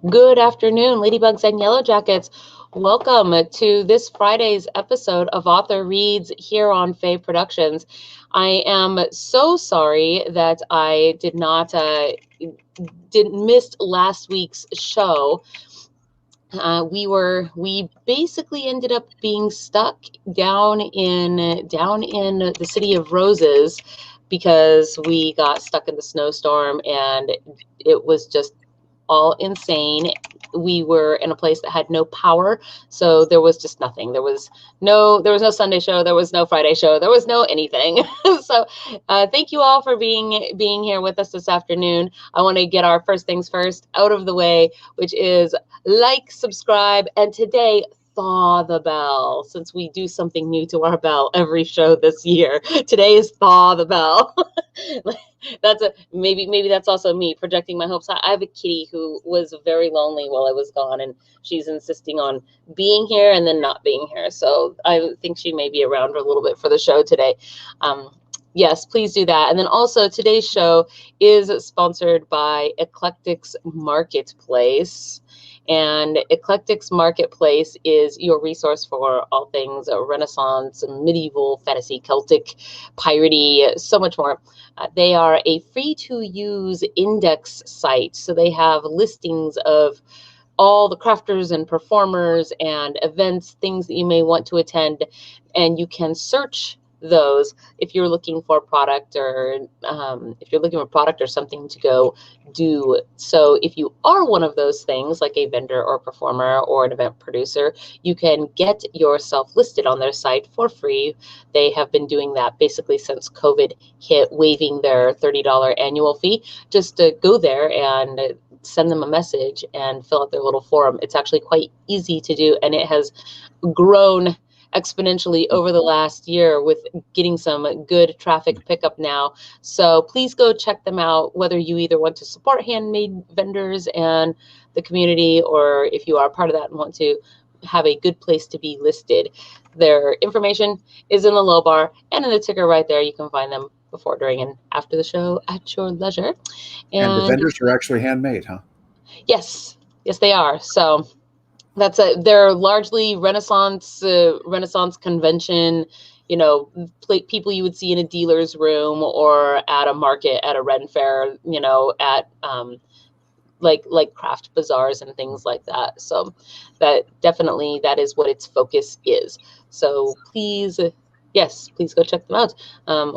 Good afternoon, Ladybugs and Yellow Jackets. Welcome to this Friday's episode of Author Reads here on Fae Productions. I am so sorry that I didn't miss last week's show. We basically ended up being stuck down in the city of Roses because we got stuck in the snowstorm and it was just all insane. We were in a place that had no power, so there was just nothing. There was no Sunday show, there was no Friday show, there was no anything. So thank you all for being here with us this afternoon. I want to get our first things first out of the way, which is like, subscribe, and today thaw the bell, since we do something new to our bell every show this year. Today is thaw the bell. Maybe that's also me projecting my hopes. I have a kitty who was very lonely while I was gone, and she's insisting on being here and then not being here. So I think she may be around for a little bit for the show today. Yes, please do that. And then also today's show is sponsored by Eclectics Marketplace. And Eclectics Marketplace is your resource for all things Renaissance, medieval, fantasy, Celtic, piratey, so much more. They are a free-to-use index site, so they have listings of all the crafters and performers and events, things that you may want to attend, and you can search those if you're looking for a product or something to go do. So if you are one of those things, like a vendor or performer or an event producer, you can get yourself listed on their site for free. They have been doing that basically since COVID hit, waiving their $30 annual fee. Just to go there and send them a message and fill out their little form. It's actually quite easy to do, and it has grown exponentially over the last year with getting some good traffic pickup now. So please go check them out, whether you either want to support handmade vendors and the community, or if you are part of that and want to have a good place to be listed. Their information is in the low bar and in the ticker right there. You can find them before, during, and after the show at your leisure. And the vendors are actually handmade, huh? Yes, they are. So they're largely Renaissance convention, people you would see in a dealer's room or at a market, at a Ren fair, at like craft bazaars and things like that. So that is what its focus is. So please go check them out.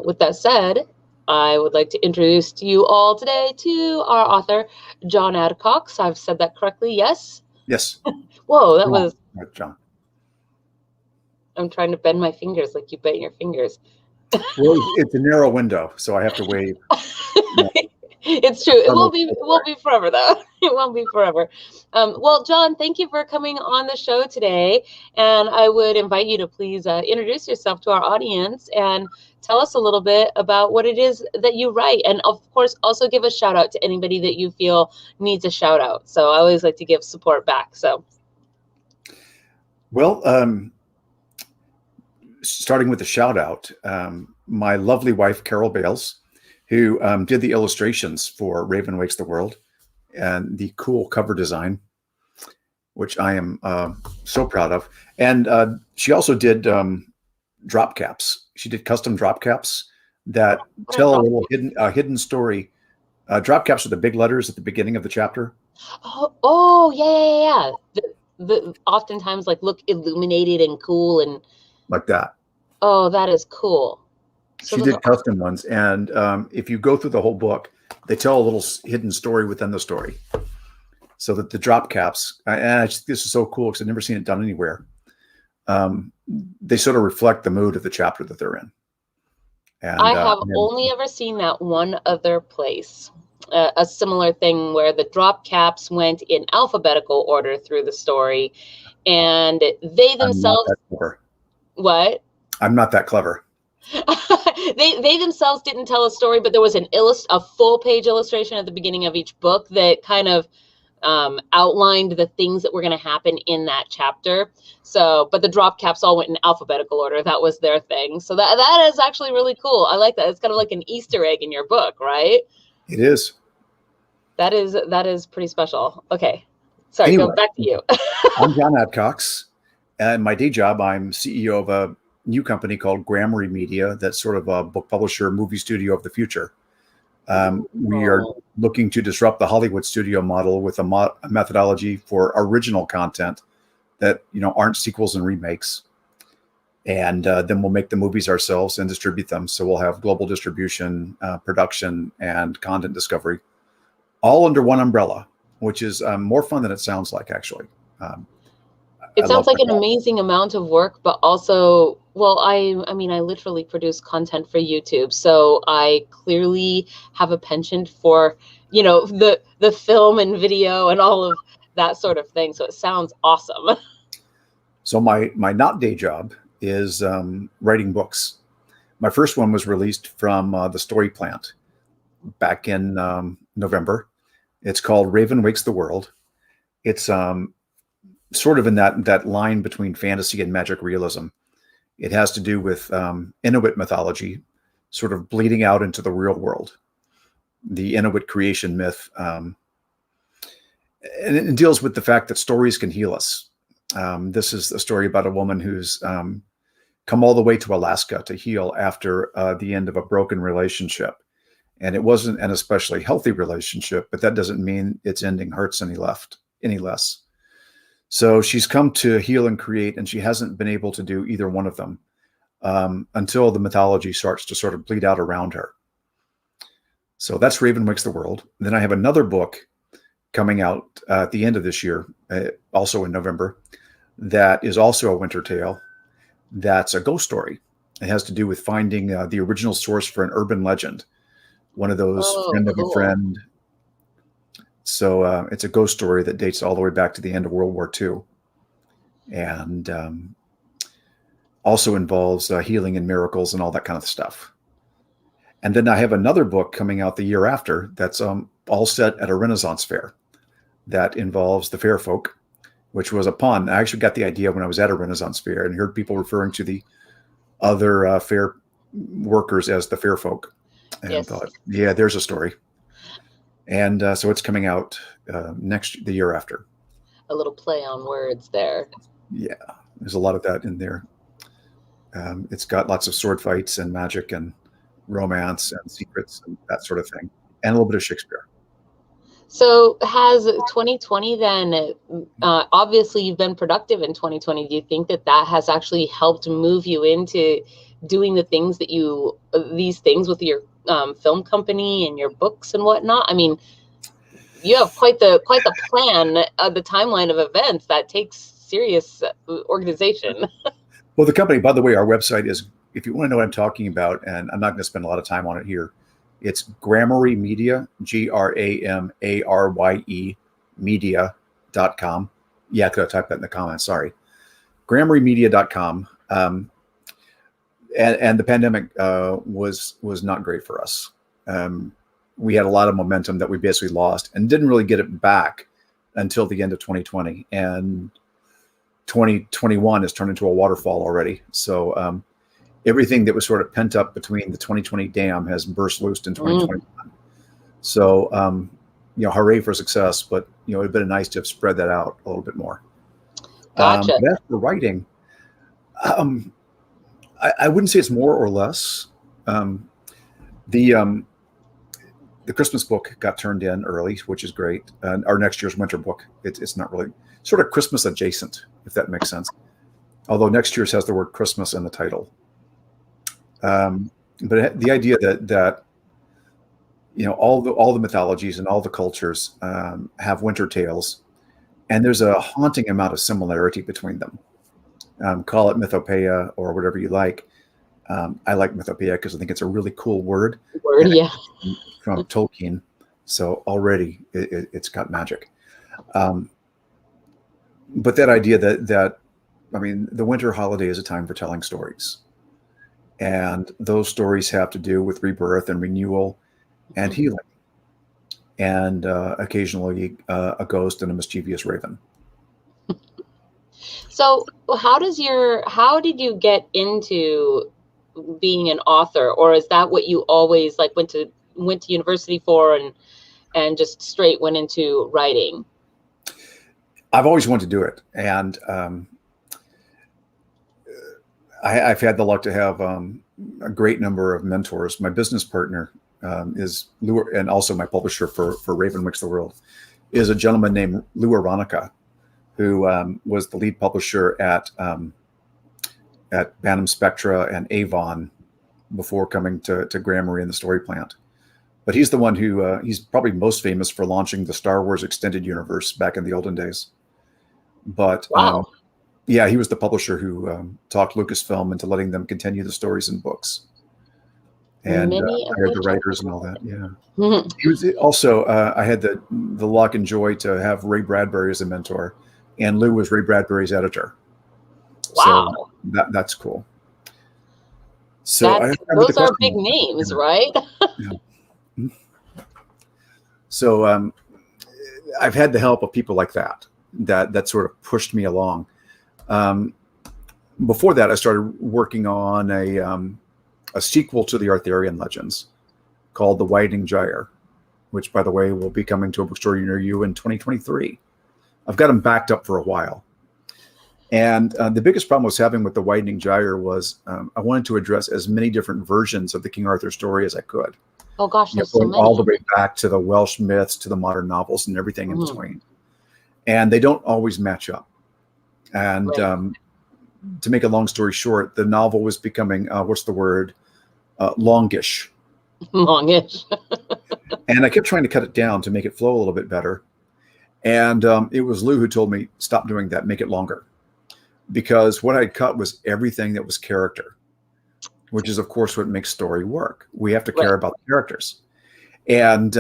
With that said, I would like to introduce to you all today to our author, John Adcox. I've said that correctly, yes? Yes. Whoa, that was John. I'm trying to bend my fingers like you bent your fingers. Well, it's a narrow window, so I have to wave. It's true. It won't be forever, though. It won't be forever. Well, John, thank you for coming on the show today. And I would invite you to please introduce yourself to our audience and tell us a little bit about what it is that you write. And of course, also give a shout out to anybody that you feel needs a shout out. So I always like to give support back. So. Well, starting with the shout out, my lovely wife, Carol Bales, who did the illustrations for Raven Wakes the World and the cool cover design, which I am so proud of. And she also did drop caps. She did custom drop caps that tell a little hidden story. Drop caps are the big letters at the beginning of the chapter. Oh, yeah. The oftentimes look illuminated and cool and like that. Oh, that is cool. So she did custom ones, and if you go through the whole book, they tell a little hidden story within the story. So that the drop caps, and this is so cool because I've never seen it done anywhere. They sort of reflect the mood of the chapter that they're in. And I have only ever seen that one other place. A similar thing where the drop caps went in alphabetical order through the story, and they themselves. What? I'm not that clever. They themselves didn't tell a story, but there was a full page illustration at the beginning of each book that kind of outlined the things that were going to happen in that chapter. So, but the drop caps all went in alphabetical order. That was their thing. So that is actually really cool. I like that. It's kind of like an Easter egg in your book, right? It is. That is pretty special. Okay. Sorry, go Anyway, back to you. I'm John Adcox, and my day job, I'm CEO of a new company called Grammarly Media that's sort of a book publisher, movie studio of the future. We are Oh, looking to disrupt the Hollywood studio model with a methodology for original content that aren't sequels and remakes. And then we'll make the movies ourselves and distribute them. So we'll have global distribution, production, and content discovery, all under one umbrella, which is more fun than it sounds like, actually. I it love sounds like my an job. amazing amount of work, but also, well, I mean, I literally produce content for YouTube, so I clearly have a penchant for, the film and video and all of that sort of thing. So it sounds awesome. So my not day job is writing books. My first one was released from the Story Plant back in November. It's called Raven Wakes the World. It's sort of in that line between fantasy and magic realism. It has to do with Inuit mythology, sort of bleeding out into the real world. The Inuit creation myth, and it deals with the fact that stories can heal us. This is a story about a woman who's come all the way to Alaska to heal after the end of a broken relationship. And it wasn't an especially healthy relationship, but that doesn't mean its ending hurts any less. So she's come to heal and create, and she hasn't been able to do either one of them until the mythology starts to sort of bleed out around her. So that's Raven Wakes the World. Then I have another book coming out at the end of this year, also in November, that is also a winter tale. That's a ghost story. It has to do with finding the original source for an urban legend, one of those Oh, friend of a cool. friend. So it's a ghost story that dates all the way back to the end of World War II, and also involves healing and miracles and all that kind of stuff. And then I have another book coming out the year after that's all set at a Renaissance fair that involves the fair folk, which was a pun. I actually got the idea when I was at a Renaissance fair and heard people referring to the other fair workers as the fair folk, and Yes, thought, yeah, there's a story. And so it's coming out the year after. a little play on words there. Yeah, there's a lot of that in there. It's got lots of sword fights and magic and romance and secrets and that sort of thing, and a little bit of Shakespeare. So has 2020 then, obviously you've been productive in 2020. Do you think that that has actually helped move you into doing these things with your film company and your books and whatnot? I mean, you have quite the plan, the timeline of events that takes serious organization. Well, the company, by the way, our website is, if you want to know what I'm talking about, and I'm not going to spend a lot of time on it here, it's Grammarly Media, Gramarye media.com. Yeah, I could have typed that in the comments. Sorry. GrammaryMedia.com. And the pandemic was not great for us. We had a lot of momentum that we basically lost and didn't really get it back until the end of 2020. And 2021 has turned into a waterfall already. So everything that was sort of pent up between the 2020 dam has burst loose in 2021. So, hooray for success, but, it'd been nice to have spread that out a little bit more. Gotcha. But as for writing, I wouldn't say it's more or less. The Christmas book got turned in early, which is great. Our next year's winter book, it's not really sort of Christmas adjacent, if that makes sense. Although next year's has the word Christmas in the title. But the idea that all the mythologies and all the cultures have winter tales, and there's a haunting amount of similarity between them. Call it mythopoeia or whatever you like. I like mythopoeia because I think it's a really cool word. Yeah. From Tolkien, so already it's got magic. But that idea that the winter holiday is a time for telling stories, and those stories have to do with rebirth and renewal and healing, and occasionally a ghost and a mischievous raven. So how did you get into being an author, or is that what you always went to university for and just straight went into writing? I've always wanted to do it. And I've had the luck to have a great number of mentors. My business partner is Lou, and also my publisher for Raven Wakes the World, is a gentleman named Lou Aronica, who was the lead publisher at Bantam Spectra and Avon before coming to Gramarye and the Story Plant. But he's the one who, he's probably most famous for launching the Star Wars Extended Universe back in the olden days. But Wow. yeah, he was the publisher who talked Lucasfilm into letting them continue the stories in books. And hired the writers and all that. Yeah. Mhm. He was also, I had the luck and joy to have Ray Bradbury as a mentor, and Lou was Ray Bradbury's editor. Wow. So that's cool. So those are big names, right? Yeah. So I've had the help of people like that sort of pushed me along. Before that, I started working on a sequel to the Arthurian Legends called The Widening Gyre, which, by the way, will be coming to a bookstore near you in 2023. I've got them backed up for a while. And the biggest problem I was having with The Widening Gyre was I wanted to address as many different versions of the King Arthur story as I could. Oh gosh, there's so going many. all the way back to the Welsh myths, to the modern novels, and everything in between. And they don't always match up. And Right. To make a long story short, the novel was becoming, what's the word? Longish. Longish. And I kept trying to cut it down to make it flow a little bit better. And it was Lou who told me, stop doing that, make it longer. Because what I'd cut was everything that was character, which is, of course, what makes story work. We have to care about the characters. And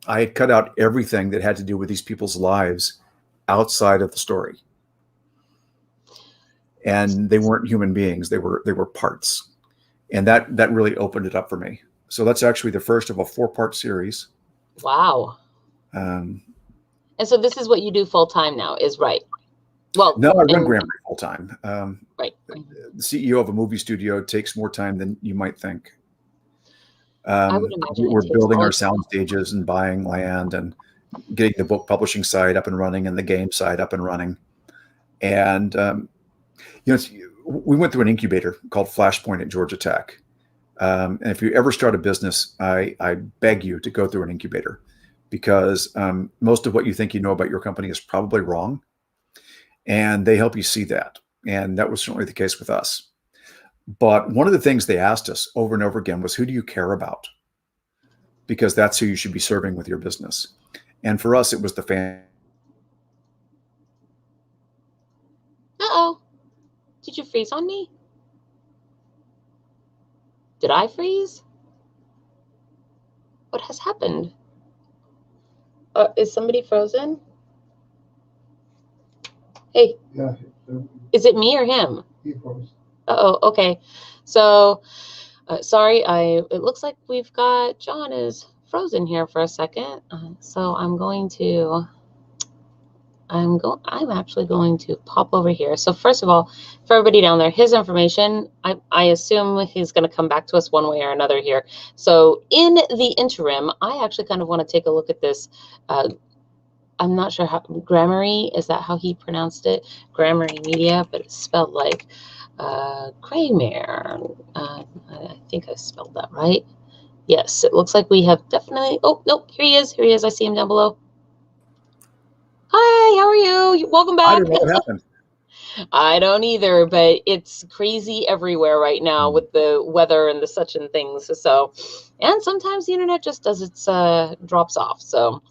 I had cut out everything that had to do with these people's lives outside of the story. And they weren't human beings. They were parts. And that really opened it up for me. So that's actually the first of a 4-part series. Wow. And so this is what you do full time now, is right? Well, no, I run Gramarye full time. Right. The CEO of a movie studio takes more time than you might think. I would imagine we're building our sound stages and buying land and getting the book publishing side up and running and the game side up and running. And we went through an incubator called Flashpoint at Georgia Tech. And if you ever start a business, I beg you to go through an incubator, because most of what you think you know about your company is probably wrong. And they help you see that. And that was certainly the case with us. But one of the things they asked us over and over again was, who do you care about? Because that's who you should be serving with your business. And for us, it was the fan. Uh-oh. Did you freeze on me? Did I freeze? What has happened? Is somebody frozen? Hey. Yeah. Is it me or him? He froze. Uh-oh, okay. So, sorry, it looks like we've got John is frozen here for a second. So I'm actually going to pop over here. So first of all, for everybody down there, his information, I assume he's going to come back to us one way or another here. So in the interim, I actually kind of want to take a look at this. I'm not sure how, Gramarye, is that how he pronounced it? Gramarye Media, but it's spelled like Kramer. I think I spelled that right. Yes, it looks like we have definitely, oh, nope, here he is. Here he is. I see him down below. Hi, how are you? Welcome back. I don't know what happened. I don't either, but it's crazy everywhere right now with the weather and the such and things. So, and sometimes the internet just does its drops off. So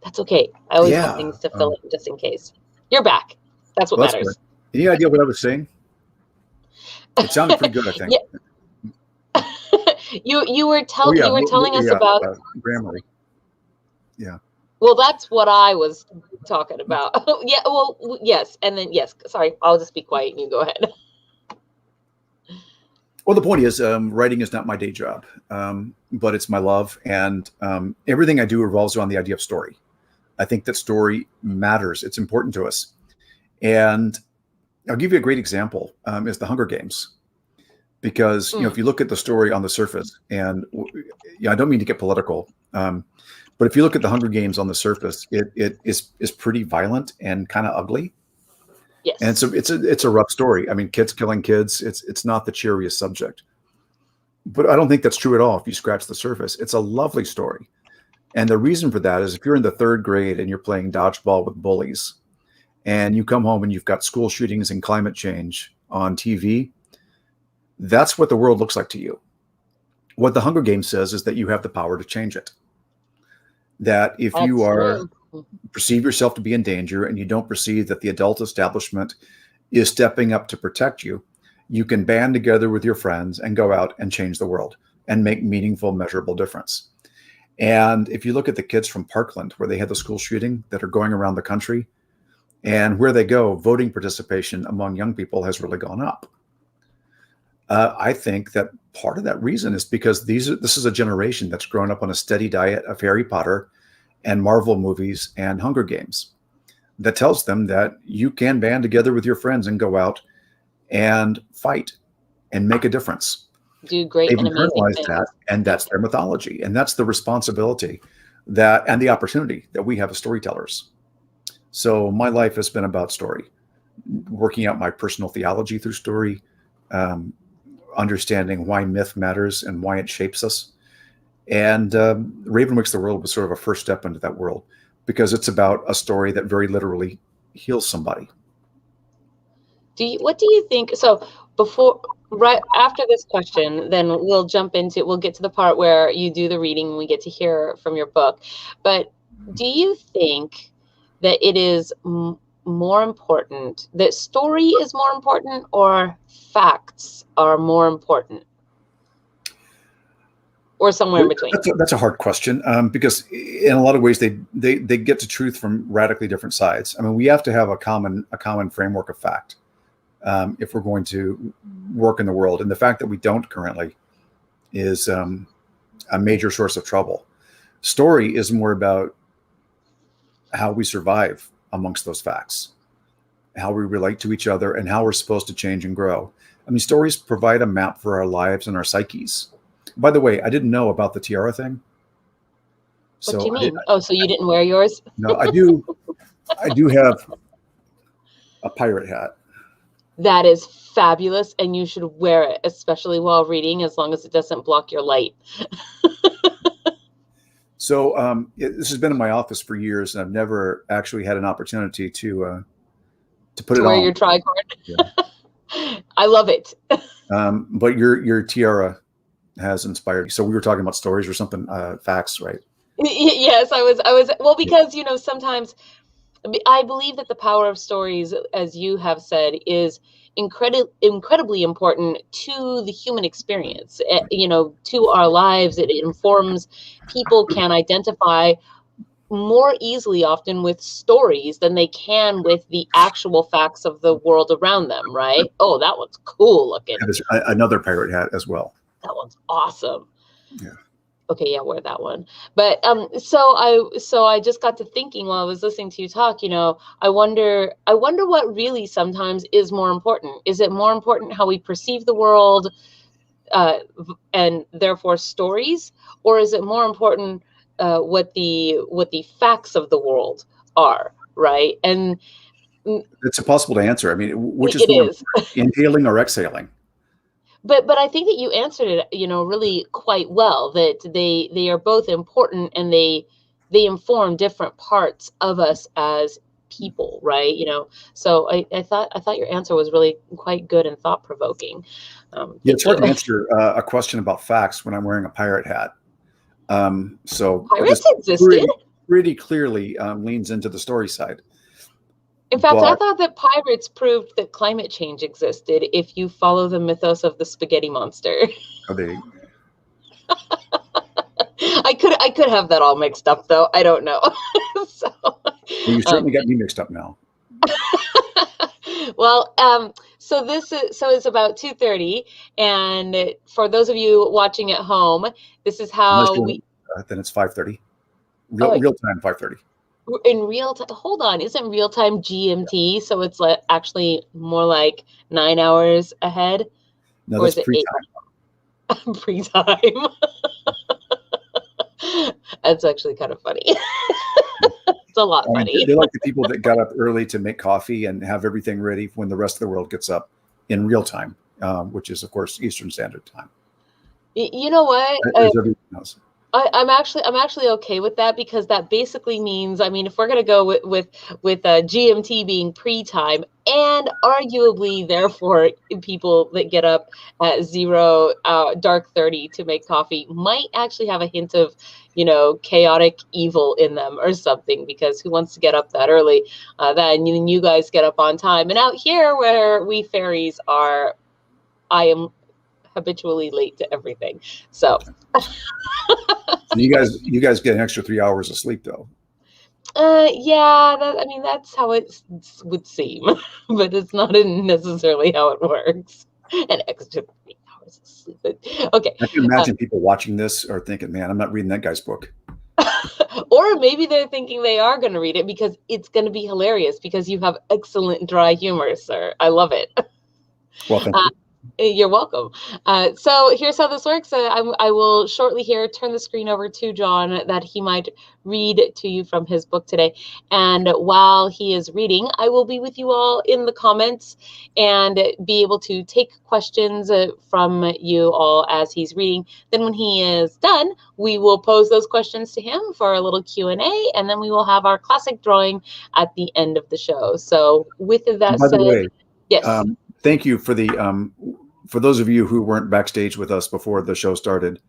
that's okay. I always have things to fill in just in case. You're back. That's what matters. Good. Any idea what I was saying? It sounded pretty good, I think. Yeah. you were telling us about Gramarye. Yeah. Well, that's what I was talking about. Yeah. Well, yes, and then yes. Sorry, I'll just be quiet and you go ahead. Well, the point is, writing is not my day job, but it's my love, and everything I do revolves around the idea of story. I think that story matters. It's important to us. And I'll give you a great example, is the Hunger Games. Because, if you look at the story on the surface, and I don't mean to get political, But if you look at the Hunger Games on the surface, it is pretty violent and kind of ugly. Yes. And so it's a rough story. I mean, kids killing kids, it's not the cheeriest subject. But I don't think that's true at all if you scratch the surface. It's a lovely story. And the reason for that is if you're in the 3rd grade and you're playing dodgeball with bullies and you come home and you've got school shootings and climate change on TV, that's what the world looks like to you. What the Hunger Games says is that you have the power to change it. That if That's you are true. perceive yourself to be in danger and you don't perceive that the adult establishment is stepping up to protect you, you can band together with your friends and go out and change the world and make meaningful, measurable difference. And if you look at the kids from Parkland, where they had the school shooting that are going around the country, and where they go, voting participation among young people has really gone up. I think that part of that reason is because this is a generation that's grown up on a steady diet of Harry Potter and Marvel movies and Hunger Games that tells them that you can band together with your friends and go out and fight and make a difference. Do great They've and amazing internalized things. that, and that's their mythology, and that's the responsibility that and the opportunity that we have as storytellers. So my life has been about story, working out my personal theology through story, understanding why myth matters and why it shapes us. And Raven Wakes the World was sort of a first step into that world because it's about a story that very literally heals somebody. What do you think? So right after this question, then we'll get to the part where you do the reading and we get to hear from your book. But do you think that it is more important, that story is more important, or facts are more important, or somewhere in between? That's a hard question because in a lot of ways they get to truth from radically different sides. I mean, we have to have a common framework of fact if we're going to work in the world, and the fact that we don't currently is a major source of trouble. Story is more about how we survive amongst those facts, how we relate to each other, and how we're supposed to change and grow. I mean, stories provide a map for our lives and our psyches. By the way, I didn't know about the tiara thing. What do you mean? So you didn't wear yours? No, I do. I do have a pirate hat. That is fabulous, and you should wear it, especially while reading, as long as it doesn't block your light. So this has been in my office for years, and I've never actually had an opportunity to put it on. Wear your tricord. Yeah. I love it. But your tiara has inspired me. So we were talking about stories or something, facts, right? Yes, I was. Well, because sometimes I believe that the power of stories, as you have said, is incredibly important to the human experience, to our lives. It informs. People can identify more easily often with stories than they can with the actual facts of the world around them, right? Oh, that one's cool looking. There's another pirate hat as well. That one's awesome. Yeah. Okay, yeah, wear that one. But so I just got to thinking while I was listening to you talk, I wonder what really sometimes is more important. Is it more important how we perceive the world and therefore stories, or is it more important what the facts of the world are, right? And it's impossible to answer. I mean, which is more inhaling or exhaling? But I think that you answered it, really quite well, that they are both important and they inform different parts of us as people, right? So I thought your answer was really quite good and thought provoking. Yeah, it's hard to answer a question about facts when I'm wearing a pirate hat. So pirates existed. Pretty clearly leans into the story side. In fact, I thought that pirates proved that climate change existed if you follow the mythos of the spaghetti monster. I could have that all mixed up, though. I don't know. Well, you certainly got me mixed up now. Well, so it's about 2:30, and for those of you watching at home, this is how then it's 5:30. Real time 5:30. In real time, hold on, isn't real time GMT? So it's actually more like 9 hours ahead. No, that's pre-time. Pre-time. That's actually kind of funny. It's a lot I mean, funny. they like the people that got up early to make coffee and have everything ready when the rest of the world gets up in real time, which is, of course, Eastern Standard Time, You know what? as everyone knows. I'm actually okay with that, because that basically means, I mean, if we're gonna go with GMT being pre-time, and arguably therefore people that get up at zero dark 30 to make coffee might actually have a hint of, chaotic evil in them or something, because who wants to get up that early? Then you guys get up on time, and out here where we fairies are, I am habitually late to everything. So. So you guys get an extra 3 hours of sleep, though. Yeah, I mean, that's how it would seem, but it's not necessarily how it works. An extra 3 hours of sleep. Okay. I can imagine people watching this are thinking, man, I'm not reading that guy's book. Or maybe they're thinking they are going to read it because it's going to be hilarious, because you have excellent dry humor, sir. I love it. Well, thank you. You're welcome. So here's how this works. I will shortly here turn the screen over to John, that he might read to you from his book today. And while he is reading, I will be with you all in the comments and be able to take questions from you all as he's reading. Then when he is done, we will pose those questions to him for a little Q&A, and then we will have our classic drawing at the end of the show. So with that By said, the way, yes. thank you for the for those of you who weren't backstage with us before the show started.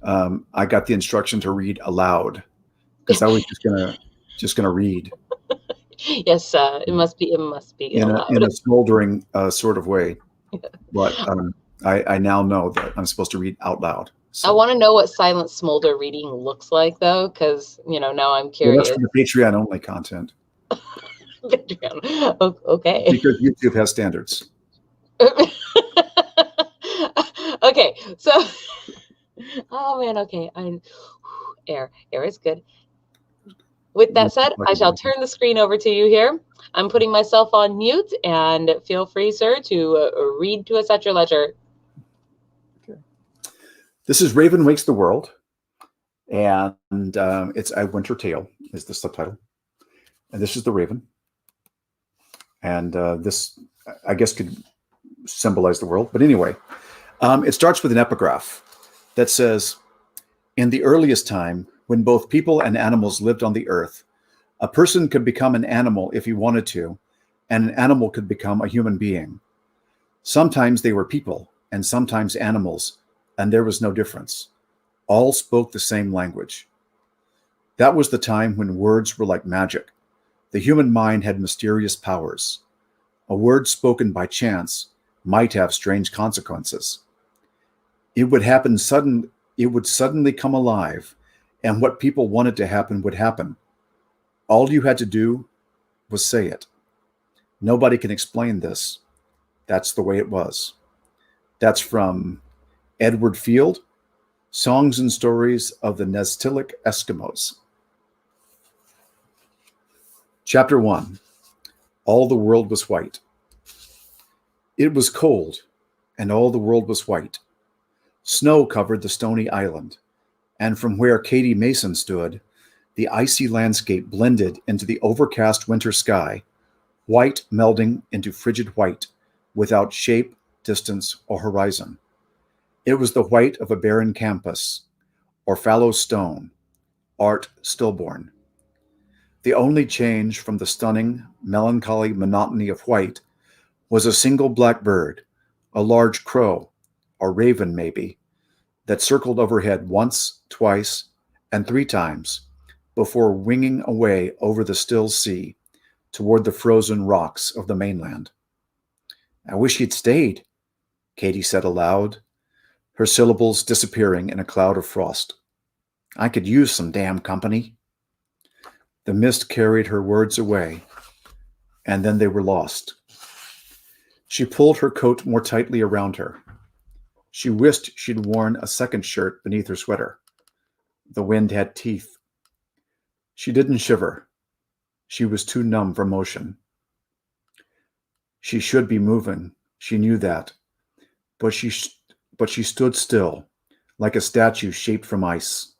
I got the instruction to read aloud because I was just gonna read. Yes, it must be In allowed. a smoldering sort of way, but I now know that I'm supposed to read out loud. So. I want to know what silent smolder reading looks like, though, because now I'm Well, curious. that's for the Patreon only content. Patreon. Okay. Because YouTube has standards. Okay, so oh man, okay. Air is good. With that said, I shall turn the screen over to you here. I'm putting myself on mute, and feel free, sir, to read to us at your leisure. Okay. This is Raven Wakes the World, and it's A Winter Tale is the subtitle. And this is the Raven. And this, I guess, could symbolize the world. But anyway, it starts with an epigraph that says, in the earliest time, when both people and animals lived on the earth, a person could become an animal if he wanted to, and an animal could become a human being. Sometimes they were people, and sometimes animals, and there was no difference. All spoke the same language. That was the time when words were like magic. The human mind had mysterious powers. A word spoken by chance might have strange consequences. It would suddenly come alive, and what people wanted to happen would happen. All you had to do was say it. Nobody can explain this. That's the way it was. That's from Edward Field, Songs and Stories of the Nestilic Eskimos. Chapter 1. All the world was white. It was cold, and all the world was white. Snow covered the stony island, and from where Katie Mason stood, the icy landscape blended into the overcast winter sky, white melding into frigid white, without shape, distance, or horizon. It was the white of a barren campus, or fallow stone, art stillborn. The only change from the stunning, melancholy monotony of white was a single black bird, a large crow, or raven maybe, that circled overhead once, twice, and 3 times before winging away over the still sea toward the frozen rocks of the mainland. I wish he'd stayed, Katie said aloud, her syllables disappearing in a cloud of frost. I could use some damn company. The mist carried her words away, and then they were lost. She pulled her coat more tightly around her. She wished she'd worn a second shirt beneath her sweater. The wind had teeth. She didn't shiver. She was too numb for motion. She should be moving. She knew that. But she stood still, like a statue shaped from ice.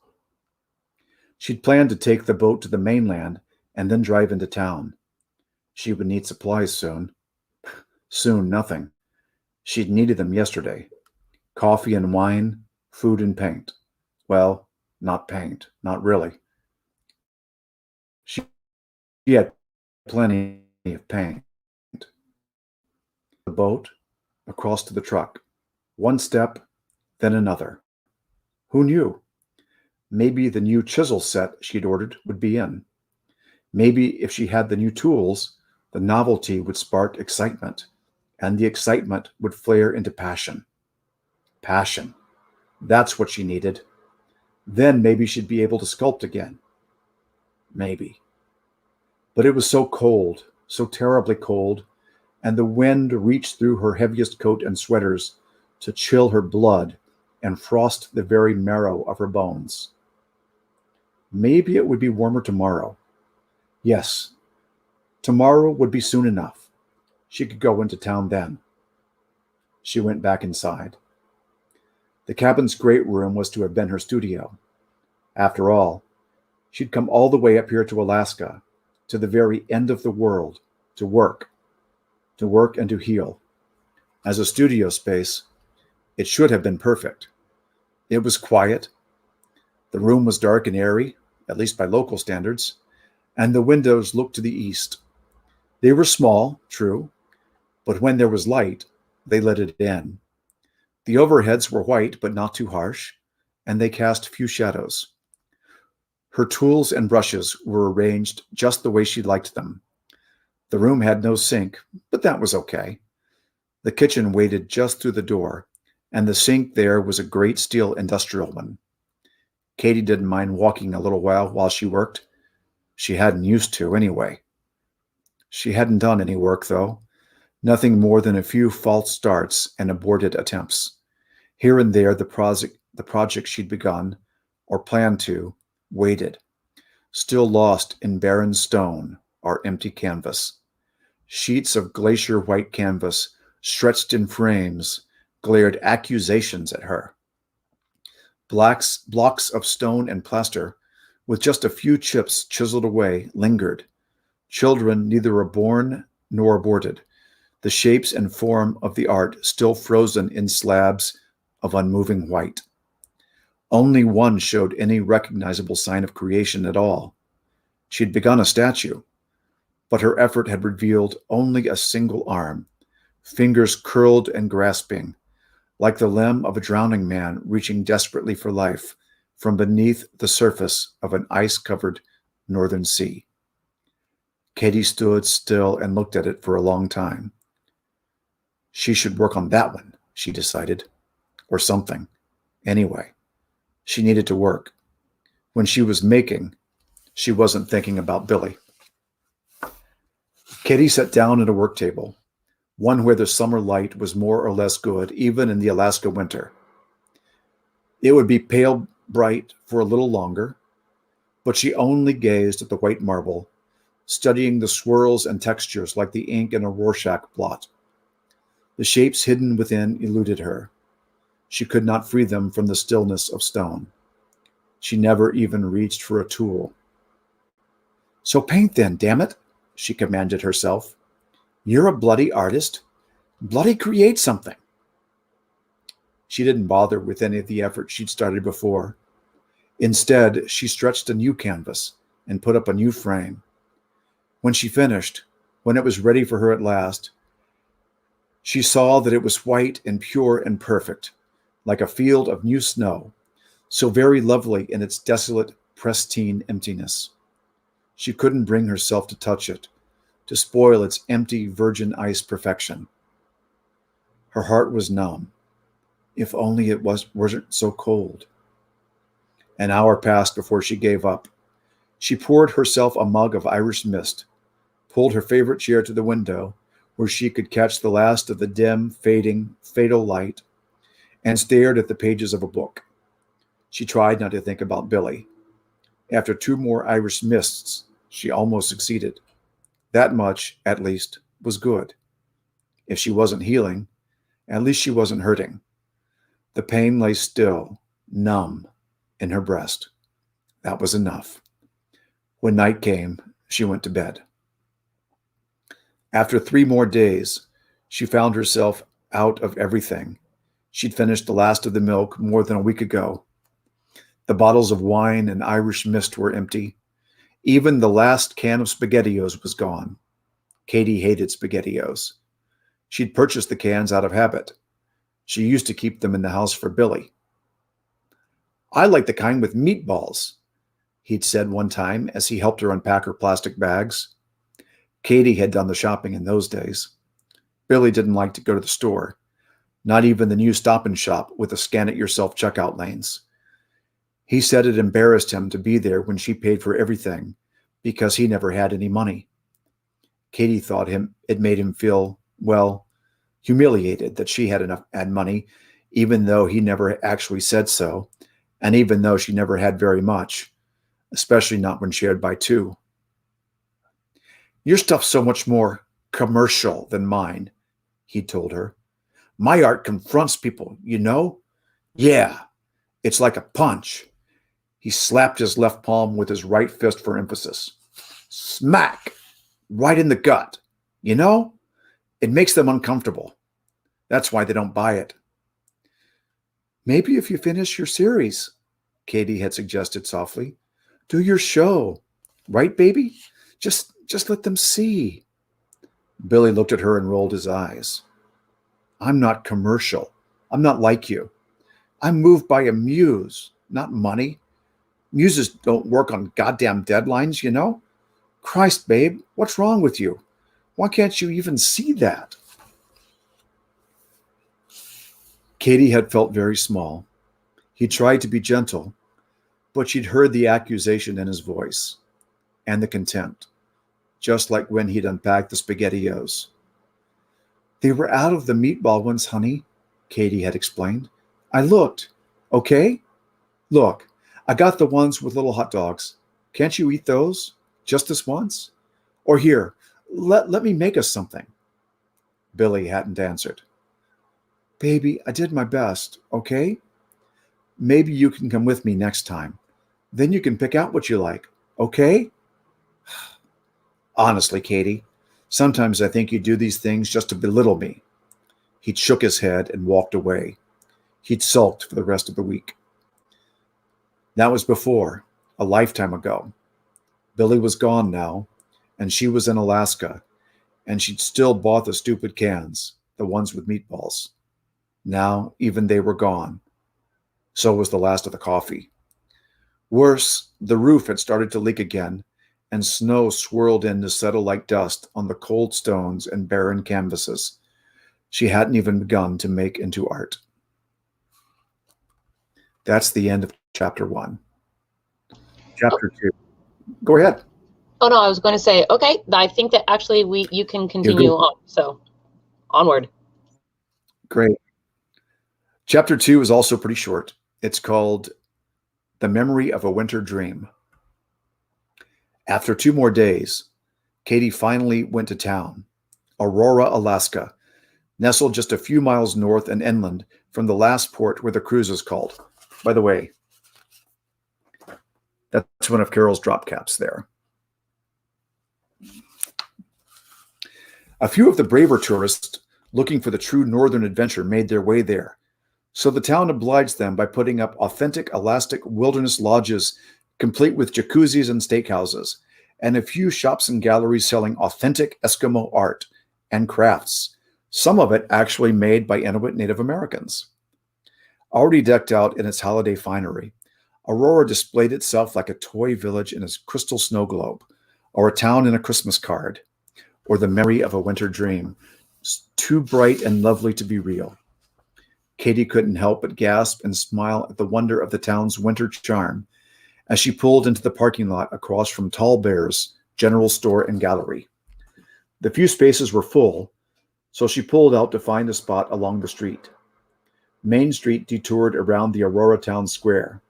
She'd planned to take the boat to the mainland and then drive into town. She would need supplies soon. Soon, nothing. She'd needed them yesterday. Coffee and wine, food and paint. Well, not paint, not really. She had plenty of paint. The boat, across to the truck. One step, then another. Who knew? Maybe the new chisel set she'd ordered would be in. Maybe if she had the new tools, the novelty would spark excitement, and the excitement would flare into passion. Passion. That's what she needed. Then maybe she'd be able to sculpt again. Maybe. But it was so cold, so terribly cold, and the wind reached through her heaviest coat and sweaters to chill her blood and frost the very marrow of her bones. Maybe it would be warmer tomorrow. Yes, tomorrow would be soon enough. She could go into town then. She went back inside. The cabin's great room was to have been her studio. After all, she'd come all the way up here to Alaska, to the very end of the world, to work and to heal. As a studio space, it should have been perfect. It was quiet. The room was dark and airy, at least by local standards, and the windows looked to the east. They were small, true, but when there was light, they let it in. The overheads were white, but not too harsh, and they cast few shadows. Her tools and brushes were arranged just the way she liked them. The room had no sink, but that was okay. The kitchen waded just through the door, and the sink there was a great steel industrial one. Katie didn't mind walking a little while she worked. She hadn't used to, anyway. She hadn't done any work, though. Nothing more than a few false starts and aborted attempts. Here and there, the project she'd begun, or planned to, waited, still lost in barren stone or empty canvas. Sheets of glacier white canvas, stretched in frames, glared accusations at her. Blocks of stone and plaster, with just a few chips chiseled away, lingered. Children neither were born nor aborted, the shapes and form of the art still frozen in slabs of unmoving white. Only one showed any recognizable sign of creation at all. She'd begun a statue, but her effort had revealed only a single arm, fingers curled and grasping, like the limb of a drowning man reaching desperately for life from beneath the surface of an ice-covered northern sea. Katie stood still and looked at it for a long time. She should work on that one, she decided, or something. Anyway, she needed to work. When she was making, she wasn't thinking about Billy. Katie sat down at a work table, one where the summer light was more or less good, even in the Alaska winter. It would be pale bright for a little longer, but she only gazed at the white marble, studying the swirls and textures like the ink in a Rorschach blot. The shapes hidden within eluded her. She could not free them from the stillness of stone. She never even reached for a tool. "So paint then, damn it," she commanded herself. "You're a bloody artist. Bloody create something." She didn't bother with any of the effort she'd started before. Instead, she stretched a new canvas and put up a new frame. When she finished, when it was ready for her at last, she saw that it was white and pure and perfect, like a field of new snow, so very lovely in its desolate, pristine emptiness. She couldn't bring herself to touch it, to spoil its empty, virgin ice perfection. Her heart was numb. If only it wasn't so cold. An hour passed before she gave up. She poured herself a mug of Irish mist, pulled her favorite chair to the window, where she could catch the last of the dim, fading, fatal light, and stared at the pages of a book. She tried not to think about Billy. After 2 more Irish mists, she almost succeeded. That much, at least, was good. If she wasn't healing, at least she wasn't hurting. The pain lay still, numb, in her breast. That was enough. When night came, she went to bed. After 3 more days, she found herself out of everything. She'd finished the last of the milk more than a week ago. The bottles of wine and Irish mist were empty. Even the last can of SpaghettiOs was gone. Katie hated SpaghettiOs. She'd purchased the cans out of habit. She used to keep them in the house for Billy. "I like the kind with meatballs," he'd said one time as he helped her unpack her plastic bags. Katie had done the shopping in those days. Billy didn't like to go to the store, not even the new Stop and Shop with the scan-it-yourself checkout lanes. He said it embarrassed him to be there when she paid for everything because he never had any money. Katie thought it made him feel, well, humiliated that she had money, even though he never actually said so, and even though she never had very much, especially not when shared by 2. "Your stuff's so much more commercial than mine," he told her. "My art confronts people, you know? Yeah, it's like a punch." He slapped his left palm with his right fist for emphasis. "Smack! Right in the gut. You know? It makes them uncomfortable. That's why they don't buy it." "Maybe if you finish your series," Katie had suggested softly. "Do your show. Right, baby? Just let them see." Billy looked at her and rolled his eyes. "I'm not commercial. I'm not like you. I'm moved by a muse, not money. Muses don't work on goddamn deadlines, you know? Christ, babe, what's wrong with you? Why can't you even see that?" Katie had felt very small. He tried to be gentle, but she'd heard the accusation in his voice and the contempt, just like when he'd unpacked the SpaghettiOs. "They were out of the meatball ones, honey," Katie had explained. "I looked. Okay? Look, I got the ones with little hot dogs. Can't you eat those? Just this once? Or here, let me make us something." Billy hadn't answered. "Baby, I did my best, okay? Maybe you can come with me next time. Then you can pick out what you like, okay?" "Honestly, Katie, sometimes I think you do these things just to belittle me." He'd shook his head and walked away. He'd sulked for the rest of the week. That was before, a lifetime ago. Billy was gone now, and she was in Alaska, and she'd still bought the stupid cans, the ones with meatballs. Now, even they were gone. So was the last of the coffee. Worse, the roof had started to leak again, and snow swirled in to settle like dust on the cold stones and barren canvases she hadn't even begun to make into art. That's the end of chapter 1. Chapter 2. Go ahead. Oh no, I was going to say, okay, I think that actually you can continue on. So onward. Great. Chapter 2 is also pretty short. It's called The Memory of a Winter Dream. After 2 more days, Katie finally went to town, Aurora, Alaska, nestled just a few miles north and inland from the last port where the cruises called. By the way, that's one of Carol's drop caps there. A few of the braver tourists looking for the true northern adventure made their way there, so the town obliged them by putting up authentic Alaskan wilderness lodges complete with jacuzzis and steakhouses, and a few shops and galleries selling authentic Eskimo art and crafts, some of it actually made by Inuit Native Americans. Already decked out in its holiday finery, Aurora displayed itself like a toy village in a crystal snow globe, or a town in a Christmas card, or the memory of a winter dream, too bright and lovely to be real. Katie couldn't help but gasp and smile at the wonder of the town's winter charm as she pulled into the parking lot across from Tall Bear's general store and gallery. The few spaces were full, so she pulled out to find a spot along the street. Main Street detoured around the Aurora Town Square.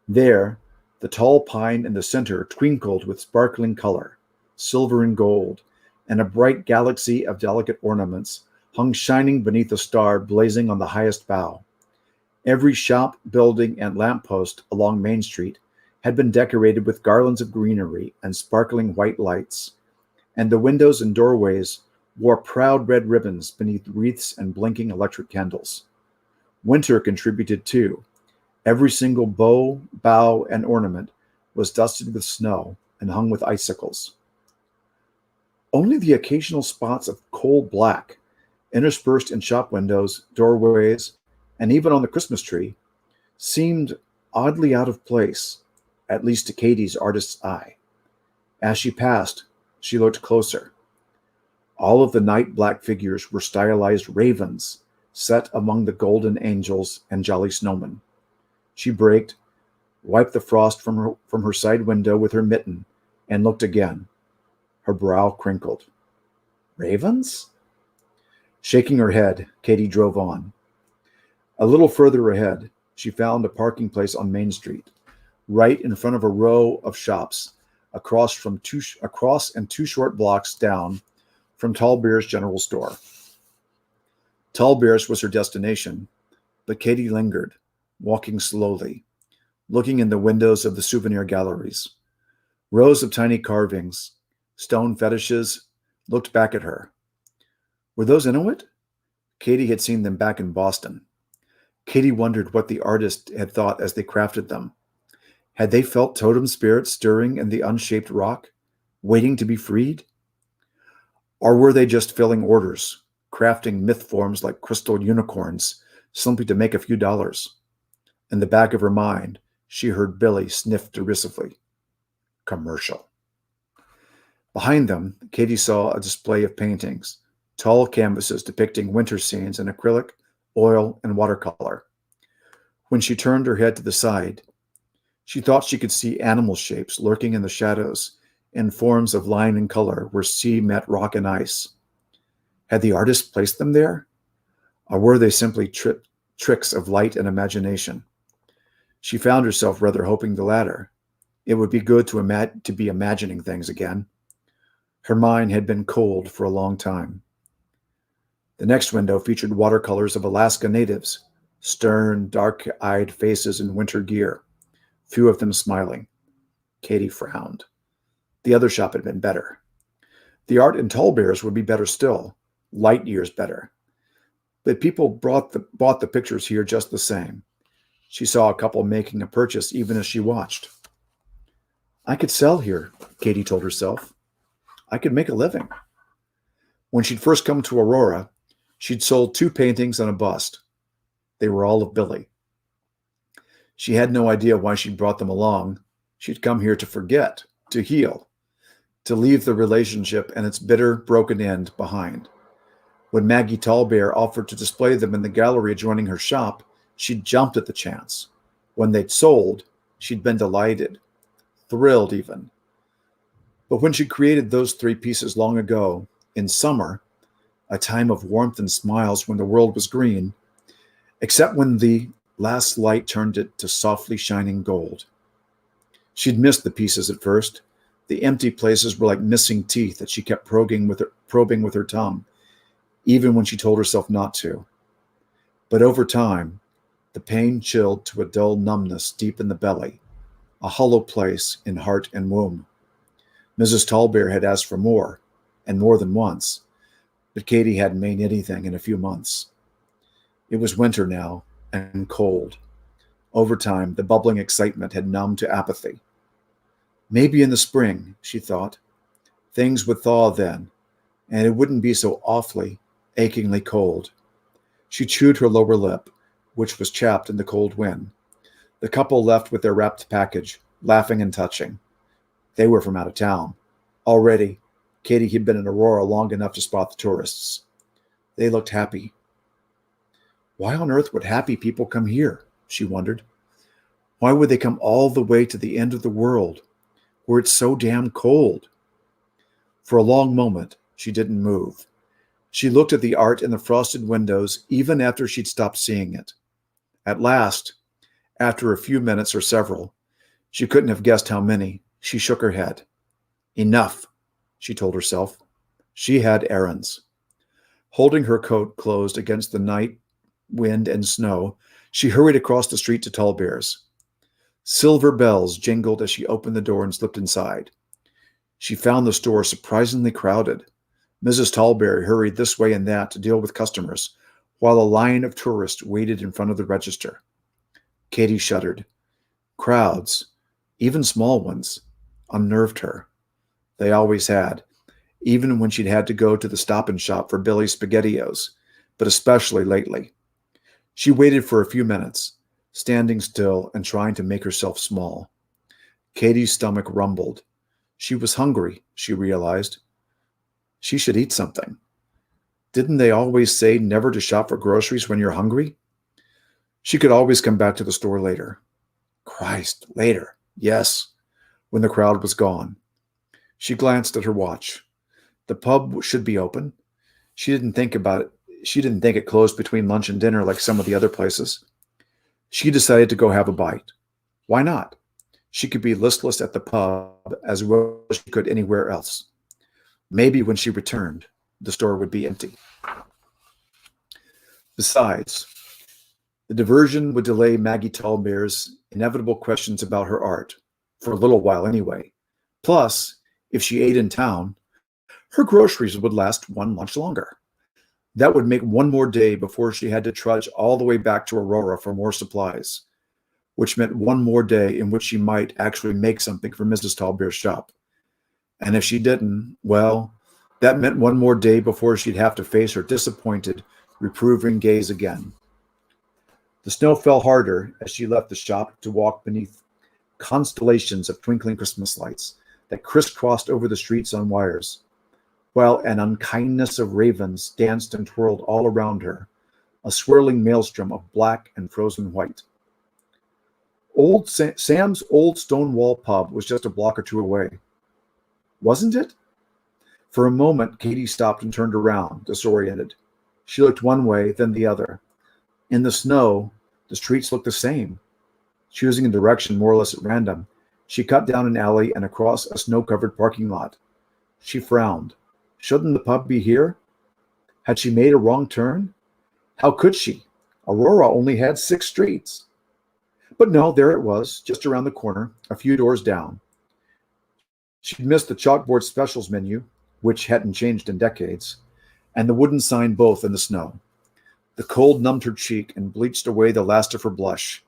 There, the tall pine in the center twinkled with sparkling color, silver and gold, and a bright galaxy of delicate ornaments hung shining beneath a star blazing on the highest bough. Every shop, building, and lamppost along Main Street had been decorated with garlands of greenery and sparkling white lights, and the windows and doorways wore proud red ribbons beneath wreaths and blinking electric candles. Winter contributed too. Every single bough, and ornament was dusted with snow and hung with icicles. Only the occasional spots of coal black, interspersed in shop windows, doorways, and even on the Christmas tree, seemed oddly out of place, at least to Katie's artist's eye. As she passed, she looked closer. All of the night black figures were stylized ravens set among the golden angels and jolly snowmen. She braked, wiped the frost from her side window with her mitten, and looked again. Her brow crinkled. Ravens? Shaking her head, Katie drove on. A little further ahead, she found a parking place on Main Street, right in front of a row of shops, across and two short blocks down from Tall Bear's general store. Tall Bear's was her destination, but Katie lingered, walking slowly, looking in the windows of the souvenir galleries. Rows of tiny carvings, stone fetishes, looked back at her. Were those Inuit? Katie had seen them back in Boston. Katie wondered what the artist had thought as they crafted them. Had they felt totem spirits stirring in the unshaped rock, waiting to be freed? Or were they just filling orders, crafting myth forms like crystal unicorns, simply to make a few dollars? In the back of her mind, she heard Billy sniff derisively. Commercial. Behind them, Katie saw a display of paintings, tall canvases depicting winter scenes in acrylic, oil, and watercolor. When she turned her head to the side, she thought she could see animal shapes lurking in the shadows in forms of line and color where sea met rock and ice. Had the artist placed them there? Or were they simply tricks of light and imagination? She found herself rather hoping the latter. It would be good to be imagining things again. Her mind had been cold for a long time. The next window featured watercolors of Alaska natives, stern, dark-eyed faces in winter gear, few of them smiling. Katie frowned. The other shop had been better. The art in Tall Bear's would be better still, light years better. But people bought the pictures here just the same. She saw a couple making a purchase even as she watched. I could sell here, Katie told herself. I could make a living. When she'd first come to Aurora, she'd sold 2 paintings and a bust. They were all of Billy. She had no idea why she'd brought them along. She'd come here to forget, to heal, to leave the relationship and its bitter, broken end behind. When Maggie Tallbear offered to display them in the gallery adjoining her shop, she'd jumped at the chance. When they'd sold, she'd been delighted, thrilled even. But when she created those 3 pieces long ago, in summer, a time of warmth and smiles when the world was green, except when the last light turned it to softly shining gold. She'd missed the pieces at first. The empty places were like missing teeth that she kept probing with her tongue, even when she told herself not to. But over time, the pain chilled to a dull numbness deep in the belly, a hollow place in heart and womb. Mrs. Tallbear had asked for more, and more than once, but Katie hadn't made anything in a few months. It was winter now, and cold. Over time, the bubbling excitement had numbed to apathy. Maybe in the spring, she thought, things would thaw then, and it wouldn't be so awfully, achingly cold. She chewed her lower lip, which was chapped in the cold wind. The couple left with their wrapped package, laughing and touching. They were from out of town. Already, Katie had been in Aurora long enough to spot the tourists. They looked happy. Why on earth would happy people come here? She wondered. Why would they come all the way to the end of the world, where it's so damn cold? For a long moment, she didn't move. She looked at the art in the frosted windows even after she'd stopped seeing it. At last, after a few minutes or several, she couldn't have guessed how many, she shook her head. Enough, she told herself. She had errands. Holding her coat closed against the night wind and snow, she hurried across the street to Tallbear's. Silver bells jingled as she opened the door and slipped inside. She found the store surprisingly crowded. Mrs. Talberry hurried this way and that to deal with customers, while a line of tourists waited in front of the register. Katie shuddered. Crowds, even small ones, unnerved her. They always had, even when she'd had to go to the Stop and Shop for Billy's SpaghettiOs, but especially lately. She waited for a few minutes, standing still and trying to make herself small. Katie's stomach rumbled. She was hungry, she realized. She should eat something. Didn't they always say never to shop for groceries when you're hungry? She could always come back to the store later. Christ, later. Yes, when the crowd was gone. She glanced at her watch. The pub should be open. She didn't think about it. She didn't think it closed between lunch and dinner like some of the other places. She decided to go have a bite. Why not? She could be listless at the pub as well as she could anywhere else. Maybe when she returned, the store would be empty. Besides, the diversion would delay Maggie Tallbear's inevitable questions about her art, for a little while anyway. Plus, if she ate in town, her groceries would last one lunch longer. That would make one more day before she had to trudge all the way back to Aurora for more supplies, which meant one more day in which she might actually make something for Mrs. Tallbear's shop. And if she didn't, well, that meant one more day before she'd have to face her disappointed, reproving gaze again. The snow fell harder as she left the shop to walk beneath constellations of twinkling Christmas lights that crisscrossed over the streets on wires, while an unkindness of ravens danced and twirled all around her, a swirling maelstrom of black and frozen white. Sam's old stone wall pub was just a block or two away. Wasn't it? For a moment, Katie stopped and turned around, disoriented. She looked one way, then the other. In the snow, the streets looked the same. Choosing a direction more or less at random, she cut down an alley and across a snow-covered parking lot. She frowned. Shouldn't the pub be here? Had she made a wrong turn? How could she? Aurora only had 6 streets. But no, there it was, just around the corner, a few doors down. She'd missed the chalkboard specials menu, which hadn't changed in decades, and the wooden sign both in the snow. The cold numbed her cheek and bleached away the last of her blush.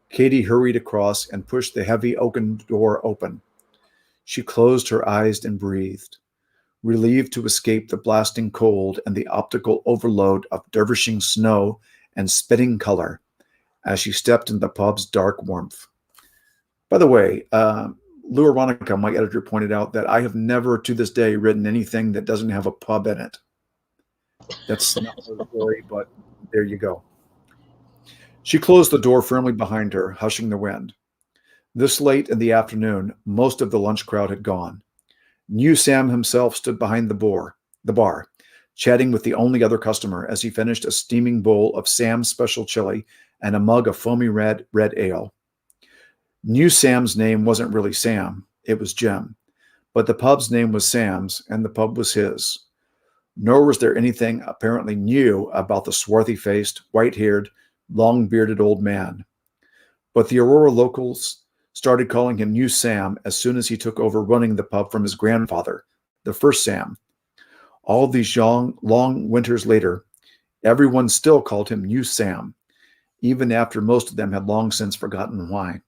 Katie hurried across and pushed the heavy oaken door open. She closed her eyes and breathed, relieved to escape the blasting cold and the optical overload of dervishing snow and spitting color as she stepped into the pub's dark warmth. By the way, Lou Aronica, my editor, pointed out that I have never to this day written anything that doesn't have a pub in it. That's not the story, but there you go. She closed the door firmly behind her, hushing the wind. This late in the afternoon, most of the lunch crowd had gone. New Sam himself stood behind the bar, chatting with the only other customer as he finished a steaming bowl of Sam's special chili and a mug of foamy red ale. New Sam's name wasn't really Sam, it was Jim, but the pub's name was Sam's and the pub was his. Nor was there anything apparently new about the swarthy-faced, white-haired, long-bearded old man. But the Aurora locals started calling him New Sam as soon as he took over running the pub from his grandfather, the first Sam. All these long winters later, everyone still called him New Sam, even after most of them had long since forgotten why.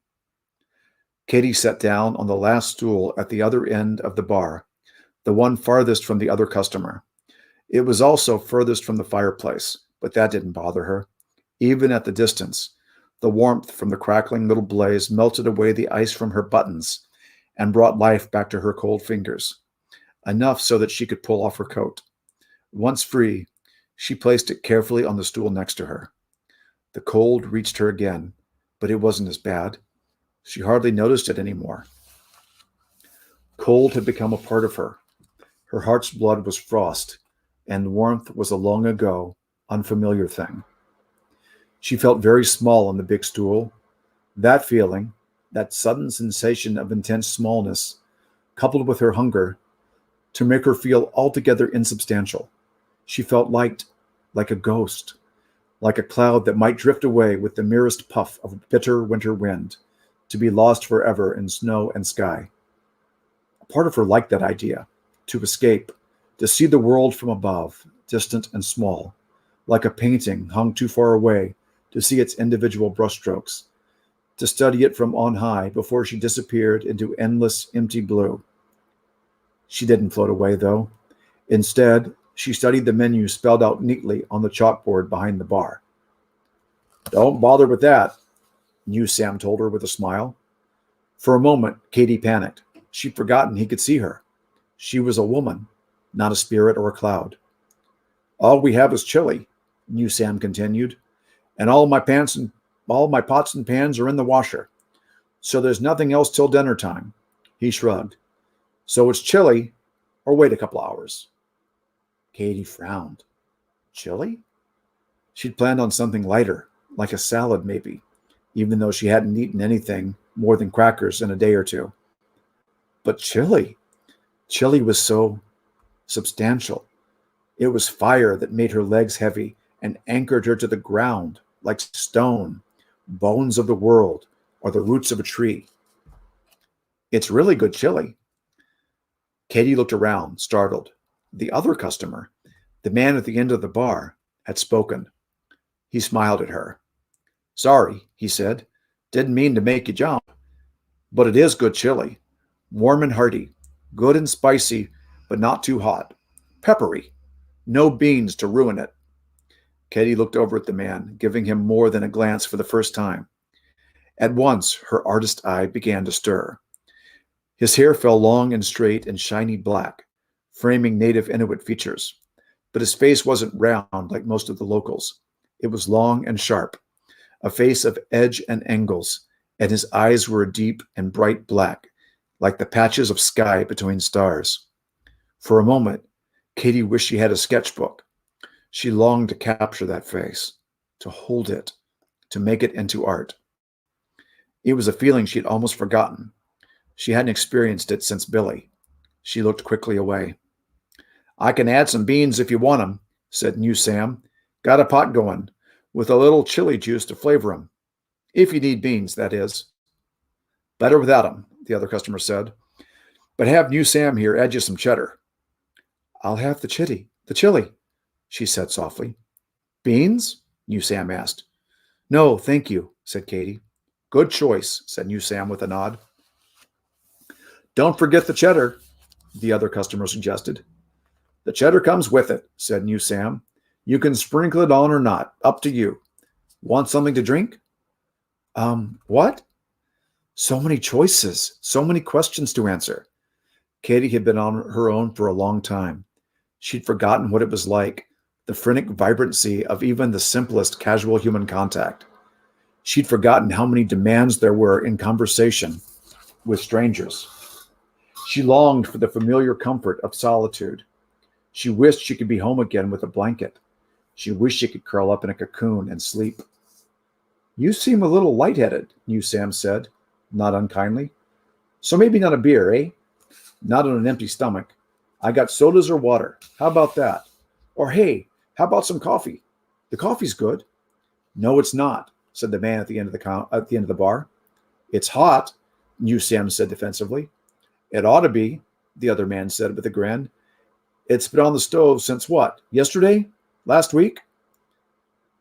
Katie sat down on the last stool at the other end of the bar, the one farthest from the other customer. It was also furthest from the fireplace, but that didn't bother her. Even at the distance, the warmth from the crackling little blaze melted away the ice from her buttons and brought life back to her cold fingers, enough so that she could pull off her coat. Once free, she placed it carefully on the stool next to her. The cold reached her again, but it wasn't as bad. She hardly noticed it anymore. Cold had become a part of her. Her heart's blood was frost, and warmth was a long ago, unfamiliar thing. She felt very small on the big stool. That feeling, that sudden sensation of intense smallness, coupled with her hunger, to make her feel altogether insubstantial. She felt light, like a ghost, like a cloud that might drift away with the merest puff of a bitter winter wind, to be lost forever in snow and sky. A part of her liked that idea, to escape, to see the world from above, distant and small, like a painting hung too far away to see its individual brushstrokes, to study it from on high before she disappeared into endless empty blue. She didn't float away, though. Instead, she studied the menu spelled out neatly on the chalkboard behind the bar. "Don't bother with that," New Sam told her with a smile. For a moment, Katie panicked. She'd forgotten he could see her. She was a woman, not a spirit or a cloud. "All we have is chili," New Sam continued, "and all my pots and pans are in the washer. So there's nothing else till dinner time." He shrugged. "So it's chili, or wait a couple hours." Katie frowned. Chili? She'd planned on something lighter, like a salad maybe, even though she hadn't eaten anything more than crackers in a day or two. But chili? Chili was so substantial. It was fire that made her legs heavy and anchored her to the ground like stone, bones of the world, or the roots of a tree. "It's really good chili." Katie looked around, startled. The other customer, the man at the end of the bar, had spoken. He smiled at her. "Sorry," he said. "Didn't mean to make you jump. But it is good chili. Warm and hearty. Good and spicy, but not too hot. Peppery. No beans to ruin it." Katie looked over at the man, giving him more than a glance for the first time. At once, her artist eye began to stir. His hair fell long and straight and shiny black, framing native Inuit features. But his face wasn't round like most of the locals. It was long and sharp, a face of edge and angles, and his eyes were a deep and bright black, like the patches of sky between stars. For a moment, Katie wished she had a sketchbook. She longed to capture that face, to hold it, to make it into art. It was a feeling she'd almost forgotten. She hadn't experienced it since Billy. She looked quickly away. "I can add some beans if you want 'em," said New Sam. "Got a pot going, with a little chili juice to flavor 'em. If you need beans, that is." "Better without 'em," the other customer said. "But have New Sam here add you some cheddar." "I'll have the chili," she said softly. "Beans?" New Sam asked. "No, thank you," said Katie. "Good choice," said New Sam with a nod. "Don't forget the cheddar," the other customer suggested. "The cheddar comes with it," said New Sam. "You can sprinkle it on or not, up to you. Want something to drink?" What?" So many choices, so many questions to answer. Katie had been on her own for a long time. She'd forgotten what it was like, the frenetic vibrancy of even the simplest casual human contact. She'd forgotten how many demands there were in conversation with strangers. She longed for the familiar comfort of solitude. She wished she could be home again with a blanket. She wished she could curl up in a cocoon and sleep. "You seem a little lightheaded," New Sam said, not unkindly. "So maybe not a beer, eh?" "Not on an empty stomach. I got sodas or water. How about that? Or hey, how about some coffee? The coffee's good." "No, it's not," said the man at the end of the bar. "It's hot," New Sam said defensively. "It ought to be," the other man said with a grin. "It's been on the stove since what? Yesterday? Last week?"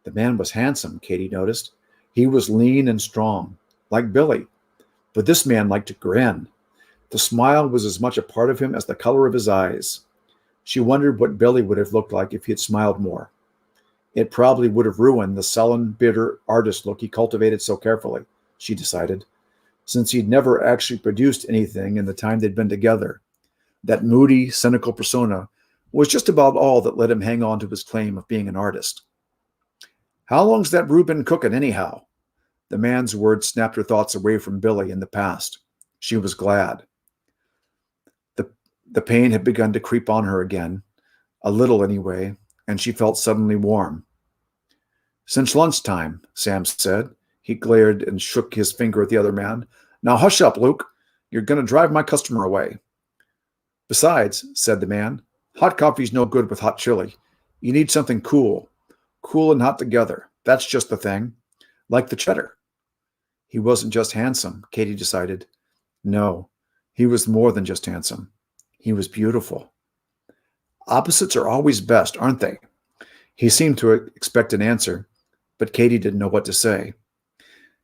The man was handsome, Katie noticed. He was lean and strong, like Billy. But this man liked to grin. The smile was as much a part of him as the color of his eyes. She wondered what Billy would have looked like if he had smiled more. It probably would have ruined the sullen, bitter artist look he cultivated so carefully, she decided, since he'd never actually produced anything in the time they'd been together. That moody, cynical persona was just about all that let him hang on to his claim of being an artist. "How long's that brew been cooking, anyhow?" The man's words snapped her thoughts away from Billy in the past. She was glad. The pain had begun to creep on her again, a little anyway, and she felt suddenly warm. "Since lunchtime," Sam said. He glared and shook his finger at the other man. "Now hush up, Luke. You're going to drive my customer away." "Besides," said the man, "hot coffee's no good with hot chili. You need something cool. Cool and hot together. That's just the thing. Like the cheddar." He wasn't just handsome, Katie decided. No, he was more than just handsome. He was beautiful. Opposites are always best, aren't they? He seemed to expect an answer, but Katie didn't know what to say.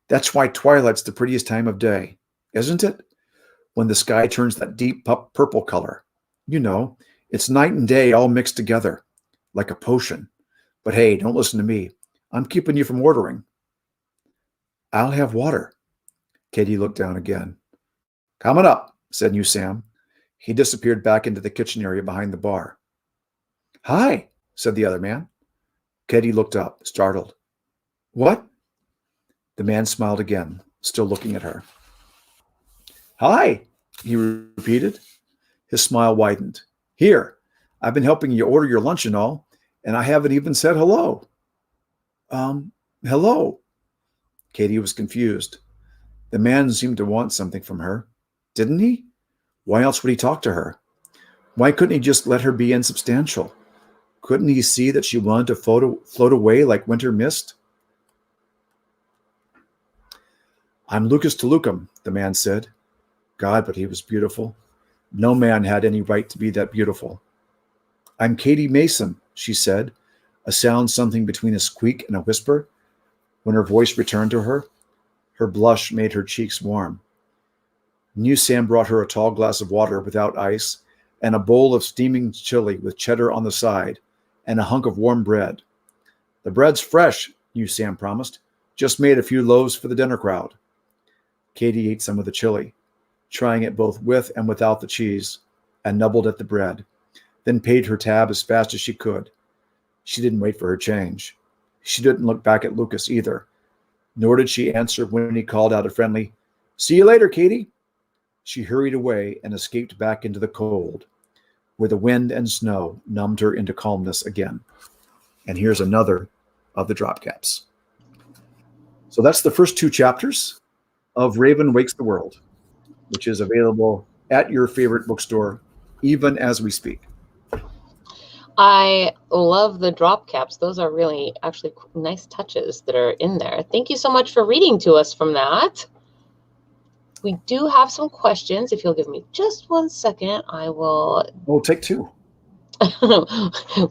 That's why twilight's the prettiest time of day, isn't it? When the sky turns that deep purple color. You know, it's night and day all mixed together, like a potion. But hey, don't listen to me. I'm keeping you from ordering. I'll have water. Katie looked down again. Coming up, said New Sam. He disappeared back into the kitchen area behind the bar. Hi, said the other man. Katie looked up, startled. What? The man smiled again, still looking at her. Hi, he repeated. His smile widened. Here, I've been helping you order your lunch and all, and I haven't even said hello. Hello. Katie was confused. The man seemed to want something from her. Didn't he? Why else would he talk to her? Why couldn't he just let her be insubstantial? Couldn't he see that she wanted to float away like winter mist? I'm Lucas Touloucum, the man said. God, but he was beautiful. No man had any right to be that beautiful. I'm Katie Mason, she said, a sound something between a squeak and a whisper. When her voice returned to her, her blush made her cheeks warm. New Sam brought her a tall glass of water without ice and a bowl of steaming chili with cheddar on the side and a hunk of warm bread. The bread's fresh, New Sam promised. Just made a few loaves for the dinner crowd. Katie ate some of the chili, trying it both with and without the cheese, and nibbled at the bread, then paid her tab as fast as she could. She didn't wait for her change. She didn't look back at Lucas either, nor did she answer when he called out a friendly, See you later, Katie. She hurried away and escaped back into the cold, where the wind and snow numbed her into calmness again. And here's another of the drop caps. So that's the first 2 chapters of Raven Wakes the World, which is available at your favorite bookstore, even as we speak. I love the drop caps. Those are really actually nice touches that are in there. Thank you so much for reading to us from that. We do have some questions. If you'll give me just 1 second, I will. Oh, take 2.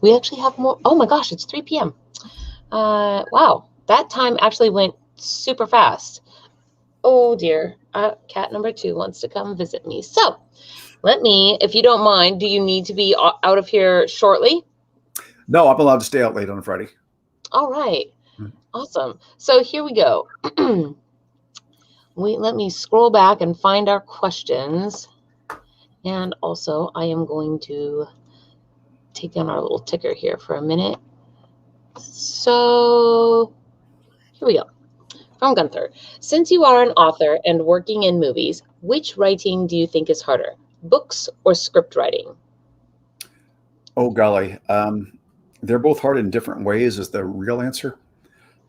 We actually have more. Oh my gosh, it's 3 p.m. Wow, that time actually went super fast. Oh dear, cat number 2 wants to come visit me. So let me, if you don't mind, do you need to be out of here shortly? No, I'm allowed to stay out late on a Friday. All right. Awesome. So here we go. Let me scroll back and find our questions. And also, I am going to take down our little ticker here for a minute. So here we go. From Gunther. Since you are an author and working in movies, which writing do you think is harder, books or script writing? Oh, golly. They're both hard in different ways is the real answer.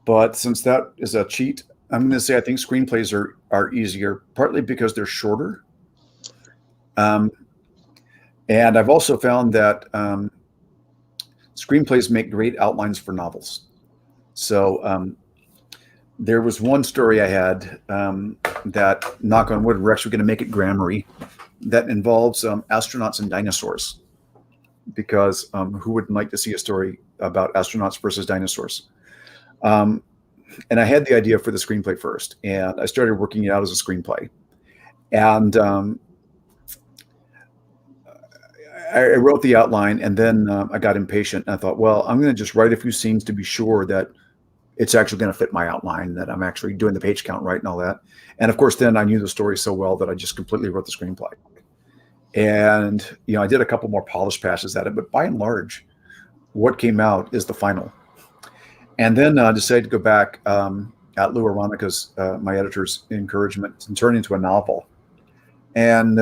But since that is a cheat, I'm going to say I think screenplays are easier, partly because they're shorter. And I've also found that screenplays make great outlines for novels. So there was one story I had that, knock on wood, we're actually going to make it grammary, that involves astronauts and dinosaurs. Because who wouldn't like to see a story about astronauts versus dinosaurs? And I had the idea for the screenplay first, and I started working it out as a screenplay. And I wrote the outline, and then I got impatient, and I thought, well, I'm going to just write a few scenes to be sure that it's actually going to fit my outline, that I'm actually doing the page count right and all that. And of course, then I knew the story so well that I just completely wrote the screenplay. And, you know, I did a couple more polished passes at it, but by and large, what came out is the final. And then I decided to go back at Lou Aronica's, my editor's encouragement, and turn it into a novel. And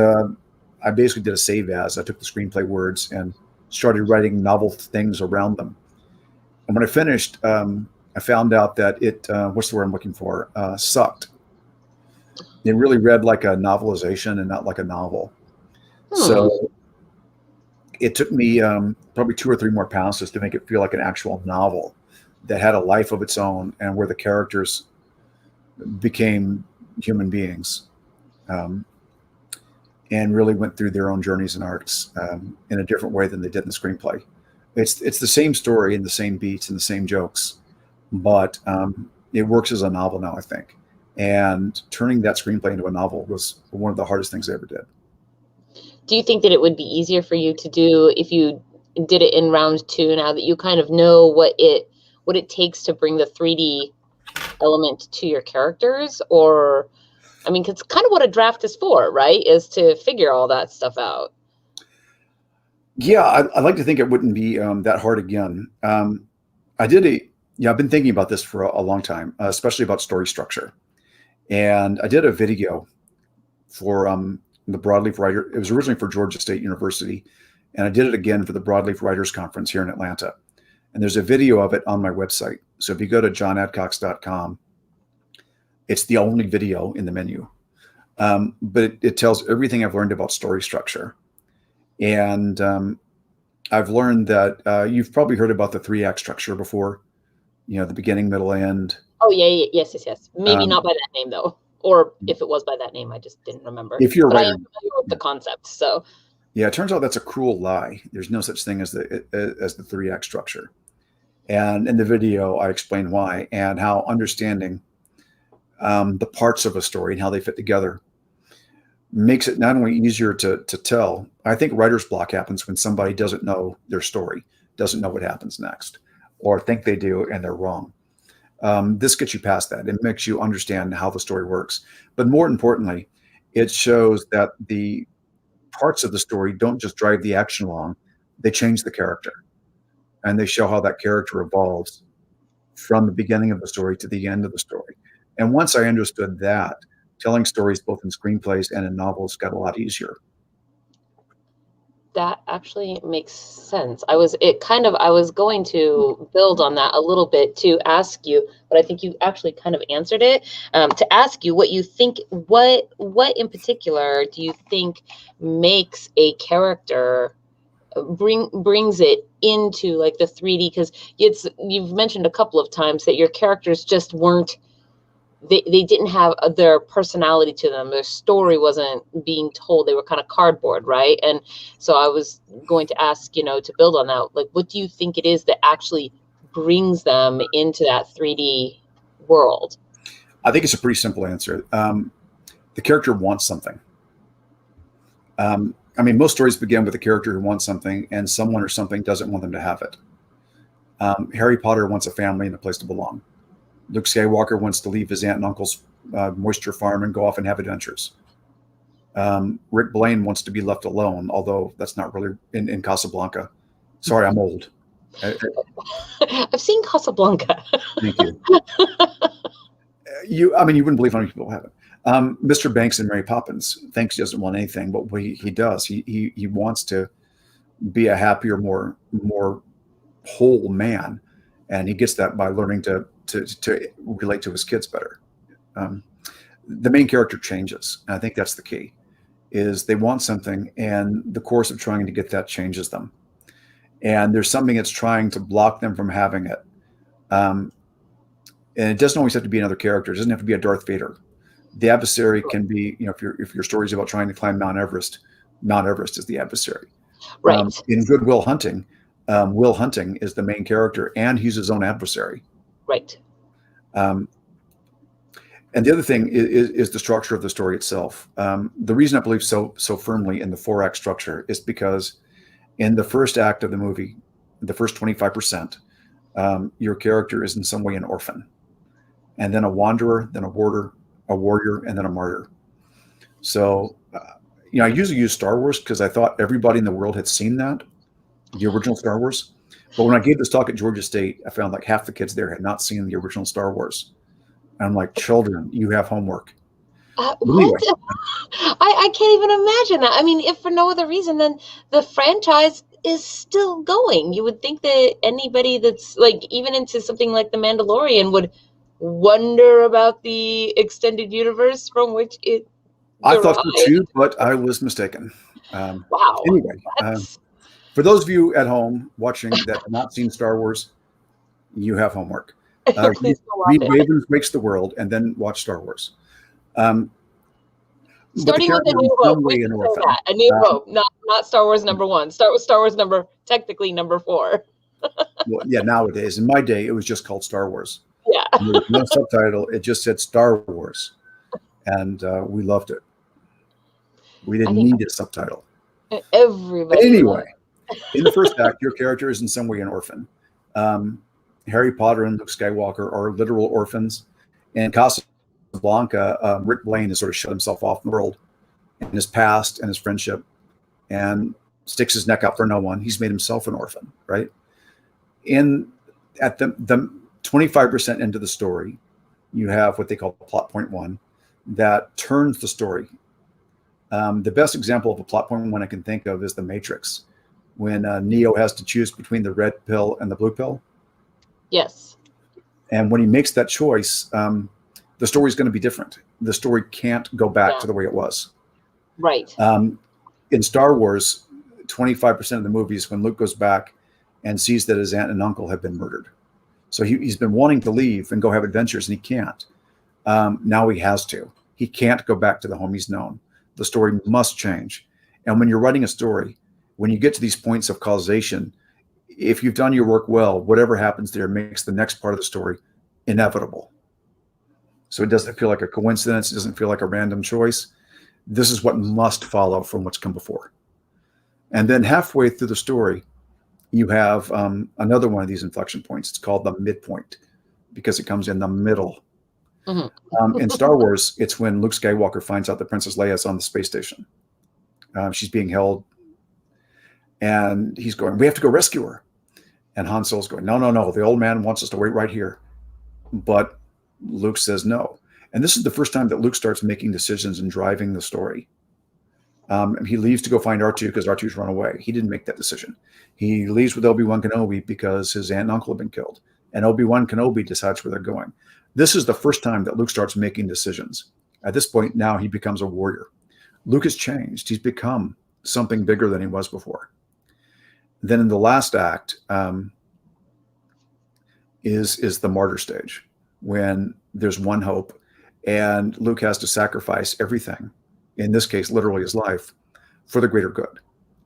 I basically did a save as. I took the screenplay words and started writing novel things around them. And when I finished, I found out that it, what's the word I'm looking for, sucked. It really read like a novelization and not like a novel. So it took me probably 2 or 3 more passes to make it feel like an actual novel that had a life of its own and where the characters became human beings, um, and really went through their own journeys and arcs in a different way than they did in the screenplay. It's the same story and the same beats and the same jokes, but it works as a novel now, I think. And turning that screenplay into a novel was one of the hardest things I ever did. Do you think that it would be easier for you to do if you did it in round 2, now that you kind of know what it takes to bring the 3D element to your characters? Or, I mean, 'cause it's kind of what a draft is for, right? Is to figure all that stuff out. Yeah, I'd like to think it wouldn't be that hard again. I've been thinking about this for a long time, especially about story structure. And I did a video for the Broadleaf Writer. It was originally for Georgia State University, and I did it again for the Broadleaf Writers Conference here in Atlanta. And there's a video of it on my website. So if you go to johnadcox.com, it's the only video in the menu. But it tells everything I've learned about story structure. And I've learned that you've probably heard about the 3-act structure before, the beginning, middle, end. Oh, yeah. Yes. Maybe not by that name, though. Or if it was by that name, I just didn't remember. If you're a writer, I am familiar with the concept, so. Yeah, it turns out that's a cruel lie. There's no such thing as the 3-act structure. And in the video, I explain why and how understanding the parts of a story and how they fit together makes it not only easier to tell. I think writer's block happens when somebody doesn't know their story, doesn't know what happens next, or think they do and they're wrong. This gets you past that. It makes you understand how the story works. But more importantly, it shows that the parts of the story don't just drive the action along, they change the character. And they show how that character evolves from the beginning of the story to the end of the story. And once I understood that, telling stories both in screenplays and in novels got a lot easier. That actually makes sense. I was going to build on that a little bit to ask you, but I think you actually kind of answered it. To ask you what you think, what in particular do you think makes a character brings it into like the 3D? Because you've mentioned a couple of times that your characters just weren't. They didn't have their personality to them. Their story wasn't being told. They were kind of cardboard, right? And so I was going to ask, to build on that, like, what do you think it is that actually brings them into that 3D world? I think it's a pretty simple answer. The character wants something. Most stories begin with a character who wants something and someone or something doesn't want them to have it. Harry Potter wants a family and a place to belong. Luke Skywalker wants to leave his aunt and uncle's moisture farm and go off and have adventures. Rick Blaine wants to be left alone, although that's not really in Casablanca. Sorry, I'm old. I've seen Casablanca. Thank you. You wouldn't believe how many people have it. Mr. Banks in Mary Poppins thinks he doesn't want anything, but he does. He wants to be a happier, more whole man, and he gets that by learning to relate to his kids better. The main character changes, and I think that's the key. Is they want something, and the course of trying to get that changes them. And there's something that's trying to block them from having it. And it doesn't always have to be another character. It doesn't have to be a Darth Vader. The adversary can be, if your story is about trying to climb Mount Everest is the adversary. Right. In Good Will Hunting, Will Hunting is the main character, and he's his own adversary. Right. And the other thing is the structure of the story itself. The reason I believe so firmly in the 4-act structure is because in the first act of the movie, the first 25%, your character is in some way an orphan, and then a wanderer, then a warrior, and then a martyr. So, I usually use Star Wars because I thought everybody in the world had seen that, the original Star Wars. But when I gave this talk at Georgia State, I found like half the kids there had not seen the original Star Wars. And I'm like, children, you have homework. Anyway. I can't even imagine that. I mean, if for no other reason, then the franchise is still going. You would think that anybody that's like even into something like The Mandalorian would wonder about the extended universe from which it derived. I thought so too, but I was mistaken. Wow. Anyway, for those of you at home watching that have not seen Star Wars, you have homework. Read Ravens Wakes the World and then watch Star Wars. But the Starting with character A is in New Hope, some we way can an say orphan. that. A New Hope, not Star Wars #1. Star Wars technically #4. Well, yeah, nowadays. In my day, it was just called Star Wars. Yeah. There was no subtitle. It just said Star Wars. And we loved it. We I didn't think need a subtitle. everybody Anyway, loved in the first act, your character is in some way an orphan. Harry Potter and Luke Skywalker are literal orphans. And Casablanca, Rick Blaine has sort of shut himself off from the world and his past and his friendship and sticks his neck out for no one. He's made himself an orphan, right? At the 25% into the story, you have what they call plot point 1 that turns the story. The best example of a plot point 1 I can think of is The Matrix, when Neo has to choose between the red pill and the blue pill. Yes. And when he makes that choice, the story is going to be different. The story can't go back to the way it was. Right. In Star Wars, 25% of the movies, when Luke goes back and sees that his aunt and uncle have been murdered. So he's been wanting to leave and go have adventures, and he can't. Now he has to. He can't go back to the home he's known. The story must change. And when you're writing a story, when you get to these points of causation, if you've done your work well, whatever happens there makes the next part of the story inevitable. So it doesn't feel like a coincidence. It doesn't feel like a random choice. This is what must follow from what's come before. And then halfway through the story, you have another one of these inflection points. It's called the midpoint because it comes in the middle. Mm-hmm. In Star Wars, it's when Luke Skywalker finds out that Princess Leia is on the space station. She's being held, and he's going, "We have to go rescue her." And Han Solo's going, "No, no, no. The old man wants us to wait right here." But Luke says no. And this is the first time that Luke starts making decisions and driving the story. He leaves to go find R2 because R2's run away. He didn't make that decision. He leaves with Obi-Wan Kenobi because his aunt and uncle have been killed. And Obi-Wan Kenobi decides where they're going. This is the first time that Luke starts making decisions. At this point, now he becomes a warrior. Luke has changed. He's become something bigger than he was before. Then in the last act is the martyr stage, when there's one hope and Luke has to sacrifice everything, in this case, literally his life, for the greater good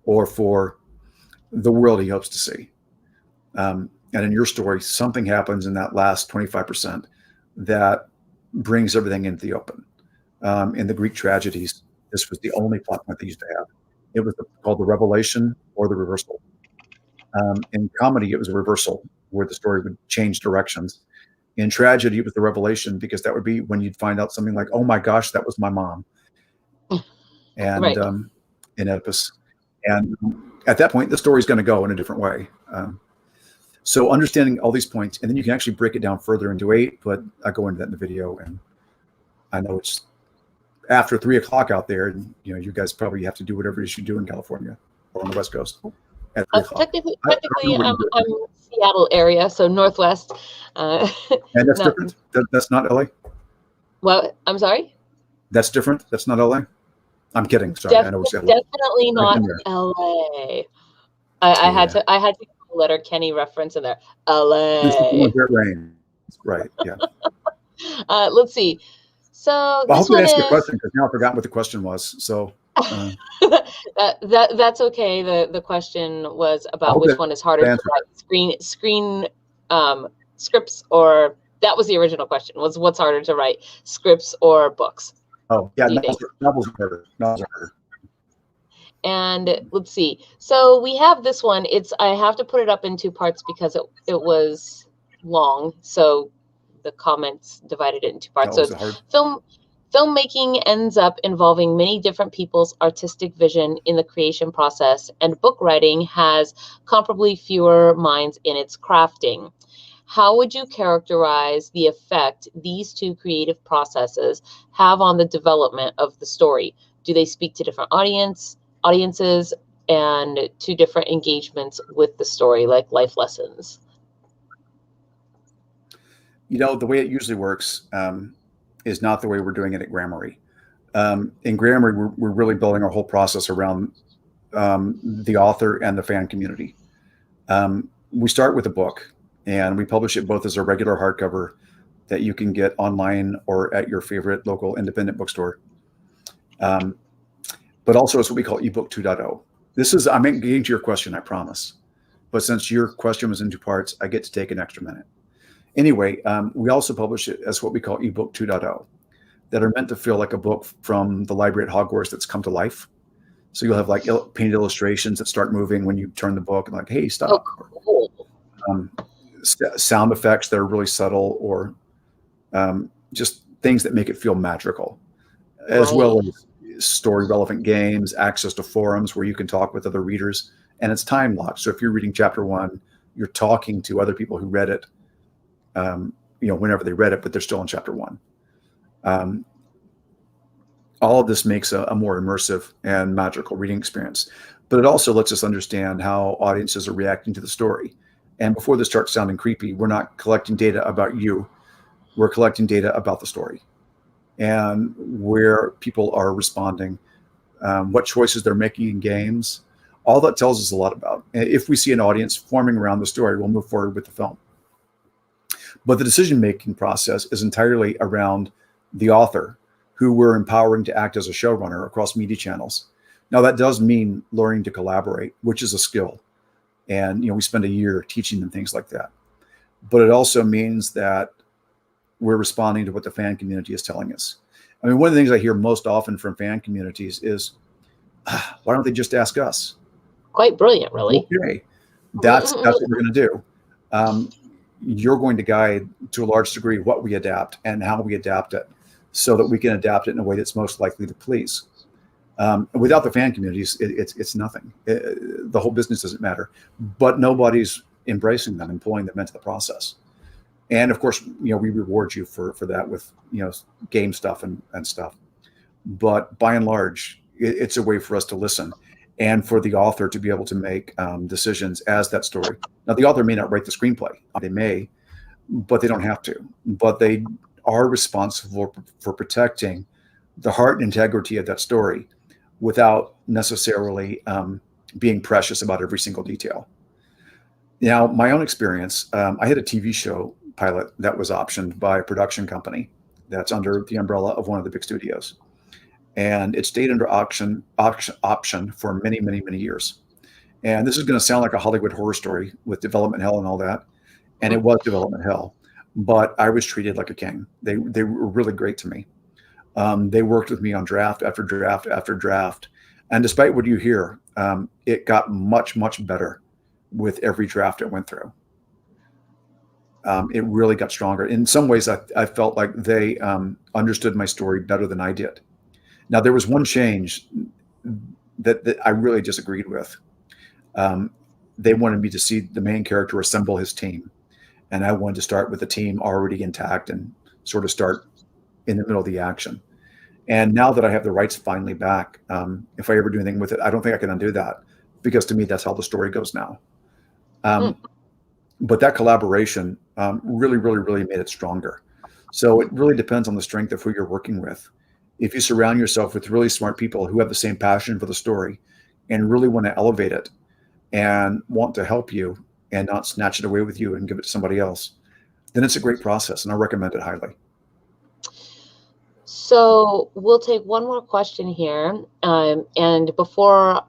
or for the world he hopes to see. And in your story, something happens in that last 25% that brings everything into the open. In the Greek tragedies, this was the only plot point they used to have. It was called the revelation or the reversal. In comedy, it was a reversal where the story would change directions. In tragedy, it was the revelation, because that would be when you'd find out something like, "Oh my gosh, that was my mom." And right. In Oedipus. And at that point, the story's going to go in a different way. So understanding all these points, and then you can actually break it down further into 8, but I go into that in the video. And I know it's after 3 o'clock out there, and you guys probably have to do whatever it is you do in California or on the West Coast. At 3 o'clock. Technically, I'm Seattle area, so Northwest. And that's different? That's not LA? Well, I'm sorry? That's different? That's not LA? I'm kidding. Sorry, I know it's LA. Definitely not LA. I had to letter Kenny reference in there. LA. Right, yeah. Let's see. So I hope I asked you a question, because now I've forgotten what the question was. So that's okay. The question was about which one is harder to write, screen scripts, or that was the original question, was what's harder to write, scripts or books? Oh yeah, novels are harder. And let's see. So we have this one. I have to put it up in 2 parts because it was long. So the comments divided it into 2 parts. So it's filmmaking ends up involving many different people's artistic vision in the creation process, and book writing has comparably fewer minds in its crafting. How would you characterize the effect these 2 creative processes have on the development of the story? Do they speak to different audiences and to different engagements with the story, like life lessons? The way it usually works is not the way we're doing it at Grammarly. In Grammarly, we're really building our whole process around the author and the fan community. We start with a book, and we publish it both as a regular hardcover that you can get online or at your favorite local independent bookstore. But also it's what we call ebook 2.0. I'm getting to your question, I promise. But since your question was in two parts, I get to take an extra minute. Anyway, we also publish it as what we call ebook 2.0 that are meant to feel like a book from the library at Hogwarts that's come to life. So you'll have like painted illustrations that start moving when you turn the book and like, hey, stop. Oh, cool. Sound effects that are really subtle, or just things that make it feel magical, as well as story relevant games, access to forums where you can talk with other readers, and it's time locked. So if you're reading chapter 1, you're talking to other people who read it, whenever they read it, but they're still in chapter 1. All of this makes a more immersive and magical reading experience, but it also lets us understand how audiences are reacting to the story. And before this starts sounding creepy, we're not collecting data about you. We're collecting data about the story and where people are responding, what choices they're making in games. All that tells us a lot about. If we see an audience forming around the story, we'll move forward with the film. But the decision-making process is entirely around the author, who we're empowering to act as a showrunner across media channels. Now, that does mean learning to collaborate, which is a skill. And we spend a year teaching them things like that. But it also means that we're responding to what the fan community is telling us. I mean, one of the things I hear most often from fan communities is, why don't they just ask us? Quite brilliant, really. Okay, that's what we're going to do. You're going to guide to a large degree what we adapt and how we adapt it, so that we can adapt it in a way that's most likely to please. Without the fan communities, it's nothing. The whole business doesn't matter, but nobody's embracing them and pulling them into the process. And of course, we reward you for that with, game stuff and stuff. But by and large, it's a way for us to listen and for the author to be able to make decisions as that story. Now, the author may not write the screenplay. They may, but they don't have to. But they are responsible for protecting the heart and integrity of that story without necessarily being precious about every single detail. Now, my own experience, I had a TV show pilot that was optioned by a production company that's under the umbrella of one of the big studios. And it stayed under option for many, many, many years. And this is going to sound like a Hollywood horror story with development hell and all that. And it was development hell, but I was treated like a king. They were really great to me. They worked with me on draft after draft after draft. And despite what you hear, it got much, much better with every draft it went through. It really got stronger. In some ways, I felt like they understood my story better than I did. Now, there was one change that I really disagreed with. They wanted me to see the main character assemble his team. And I wanted to start with the team already intact and sort of start in the middle of the action. And now that I have the rights finally back, if I ever do anything with it, I don't think I can undo that, because to me, that's how the story goes now. But that collaboration really, really, really made it stronger. So it really depends on the strength of who you're working with. If you surround yourself with really smart people who have the same passion for the story and really want to elevate it and want to help you and not snatch it away with you and give it to somebody else, then it's a great process, and I recommend it highly. So we'll take one more question here. And before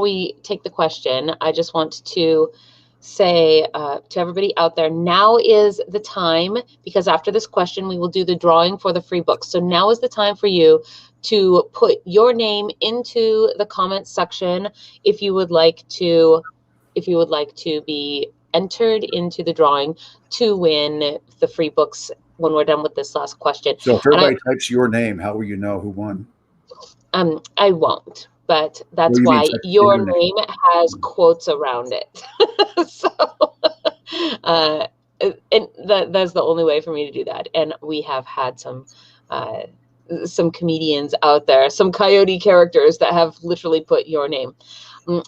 we take the question, I just want to say to everybody out there, now is the time, because after this question, we will do the drawing for the free book. So now is the time for you to put your name into the comments section if you would like to be entered into the drawing to win the free books when we're done with this last question. So if everybody types your name, how will you know who won? I won't, but that's why your name has quotes around it. So, and that's the only way for me to do that. And we have had some comedians out there, some coyote characters that have literally put your name.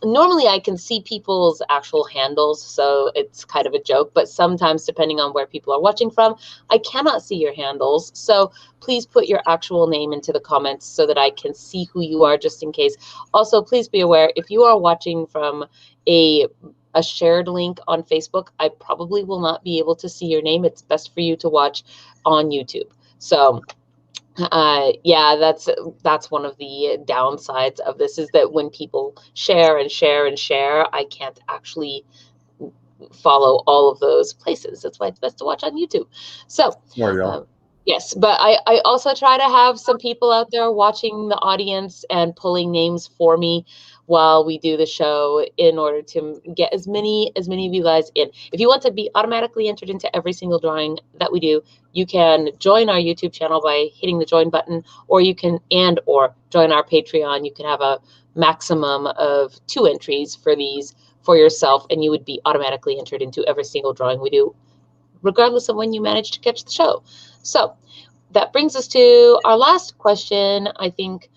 Normally I can see people's actual handles, so it's kind of a joke, but sometimes depending on where people are watching from, I cannot see your handles. So please put your actual name into the comments so that I can see who you are, just in case. Also, please be aware, if you are watching from a a shared link on Facebook, I probably will not be able to see your name. It's best for you to watch on YouTube. So yeah, that's one of the downsides of this, is that when people share and share and share, I can't actually follow all of those places. That's why it's best to watch on YouTube. So Sorry, y'all. yes, but I also try to have some people out there watching the audience and pulling names for me while we do the show, in order to get as many of you guys in. If you want to be automatically entered into every single drawing that we do, you can join our YouTube channel by hitting the join button, or you can or join our Patreon. You can have a maximum of 2 entries for these for yourself, and you would be automatically entered into every single drawing we do, regardless of when you manage to catch the show. So that brings us to our last question. I think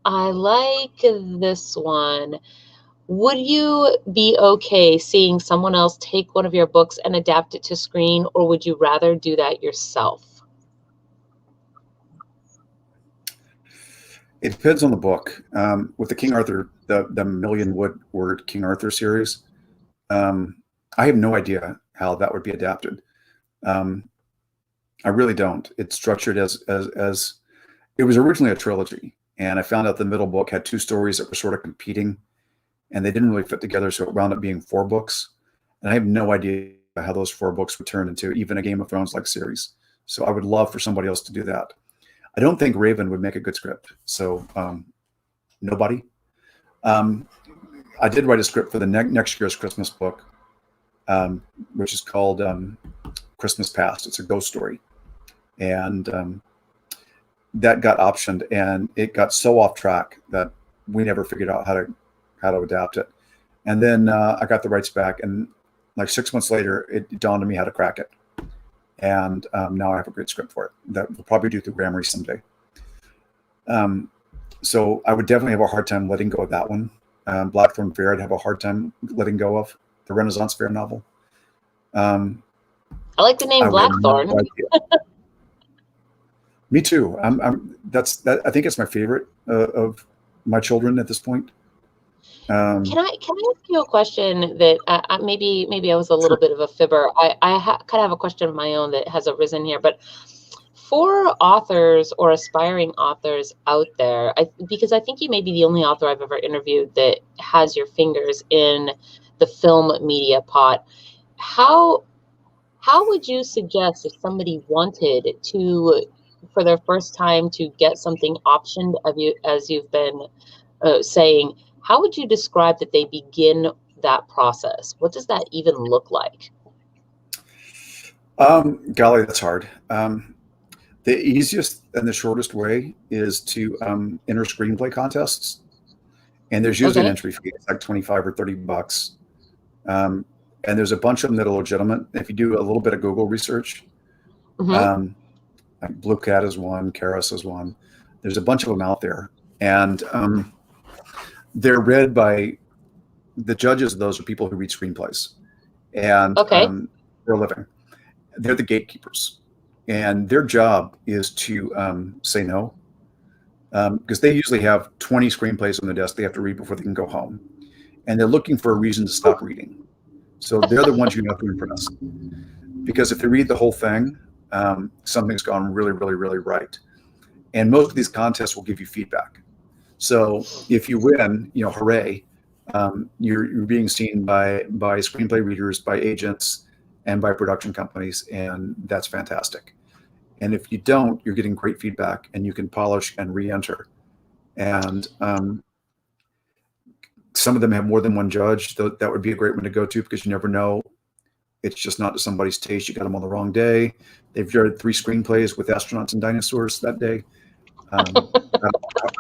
I like this one. Would you be okay seeing someone else take one of your books and adapt it to screen, or would you rather do that yourself? It depends on the book. With the King Arthur, the Million Word King Arthur series, I have no idea how that would be adapted. I really don't. It's structured as it was originally a trilogy, and I found out the middle book had 2 stories that were sort of competing, and they didn't really fit together, so it wound up being 4 books. And I have no idea how those 4 books would turn into even a Game of Thrones like series. So I would love for somebody else to do that. I don't think Raven would make a good script. So nobody. I did write a script for the next year's Christmas book, which is called Christmas Past. It's a ghost story. And that got optioned, and it got so off track that we never figured out how to adapt it. And then I got the rights back, and like 6 months later, it dawned on me how to crack it. And now I have a great script for it that we'll probably do through Grammarly someday. So I would definitely have a hard time letting go of that one. Blackthorn Fair, I'd have a hard time letting go of, the Renaissance Fair novel. I like the name Blackthorn. Me too. I think it's my favorite of my children at this point. Can I ask you a question that maybe I was a little bit of a fibber. I kind of have a question of my own that has arisen here, but for authors or aspiring authors out there, because I think you may be the only author I've ever interviewed that has your fingers in the film media pot. How would you suggest, if somebody wanted to, for their first time, to get something optioned of you, as you've been saying, how would you describe that they begin that process? What does that even look like? Golly, that's hard. The easiest and the shortest way is to enter screenplay contests. And there's usually an entry fee. It's like 25 or 30 bucks. And there's a bunch of them that are legitimate. If you do a little bit of Google research, like Blue Cat is one, Karis is one. There's a bunch of them out there. And they're read by the judges. Those are people who read screenplays. And for a living. They're the gatekeepers. And their job is to say no. Because they usually have 20 screenplays on their desk they have to read before they can go home. And they're looking for a reason to stop reading. So they're the ones you have to impress. Because if they read the whole thing, something's gone really, really, really right. And most of these contests will give you feedback. So if you win, hooray, you're being seen by screenplay readers, by agents, and by production companies, and that's fantastic. And if you don't, you're getting great feedback, and you can polish and re-enter. And some of them have more than one judge. That would be a great one to go to, because you never know. It's just not to somebody's taste. You got them on the wrong day. They've read 3 screenplays with astronauts and dinosaurs that day. I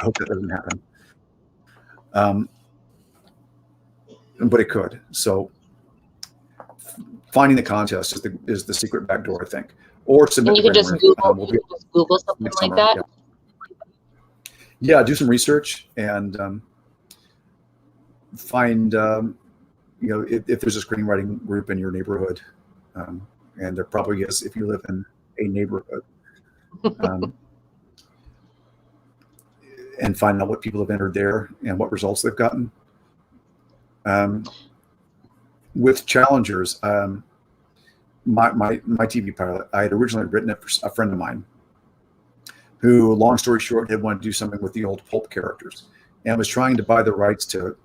hope that doesn't happen. But it could. So finding the contest is the secret back door, I think. Or submit. And you can just Google something like that. Yeah, do some research and find if there's a screenwriting group in your neighborhood, and there probably is if you live in a neighborhood. And find out what people have entered there and what results they've gotten. with Challengers, my TV pilot, I had originally written it for a friend of mine who, long story short, had wanted to do something with the old pulp characters and was trying to buy the rights to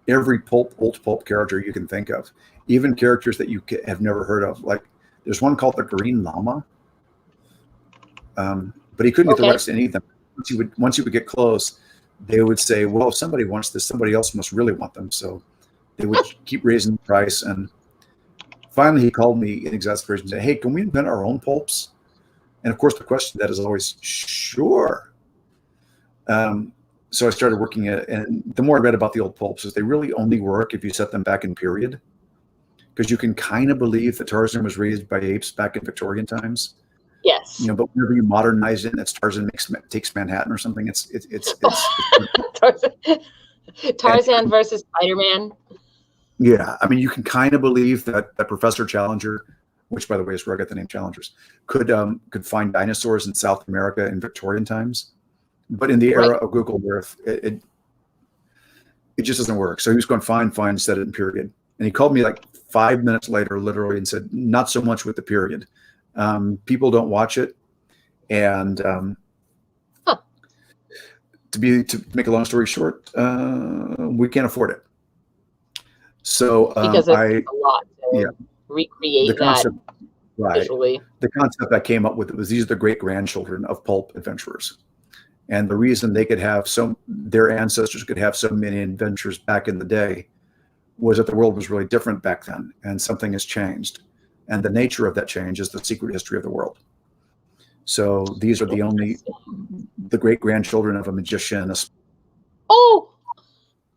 every old pulp character you can think of, even characters that you have never heard of. Like there's one called the Green Llama, but he couldn't get the rights to any of them. Once he would get close, they would say, well, if somebody wants this, somebody else must really want them. So they would keep raising the price. And finally he called me in exasperation and said, hey, can we invent our own pulps? And of course the question that is always, sure. So I started working at it, and the more I read about the old pulps, is they really only work if you set them back in period, because you can kind of believe that Tarzan was raised by apes back in Victorian times. Yes. You know, but whenever you modernize it, and it's Tarzan takes Manhattan or something, it's Tarzan versus Spider-Man. Yeah, I mean, you can kind of believe that Professor Challenger, which by the way is where I got the name Challengers, could find dinosaurs in South America in Victorian times. But in the era of Google Earth, it just doesn't work. So he was going, fine, set it in period. And he called me like 5 minutes later, literally, and said, not so much with the period. People don't watch it. And to make a long story short, we can't afford it. So because it's a lot to recreate concept, that visually. The concept I came up with was these are the great grandchildren of pulp adventurers. And the reason they could have their ancestors could have so many adventures back in the day was that the world was really different back then, and something has changed. And the nature of that change is the secret history of the world. So these are the great grandchildren of a magician. Oh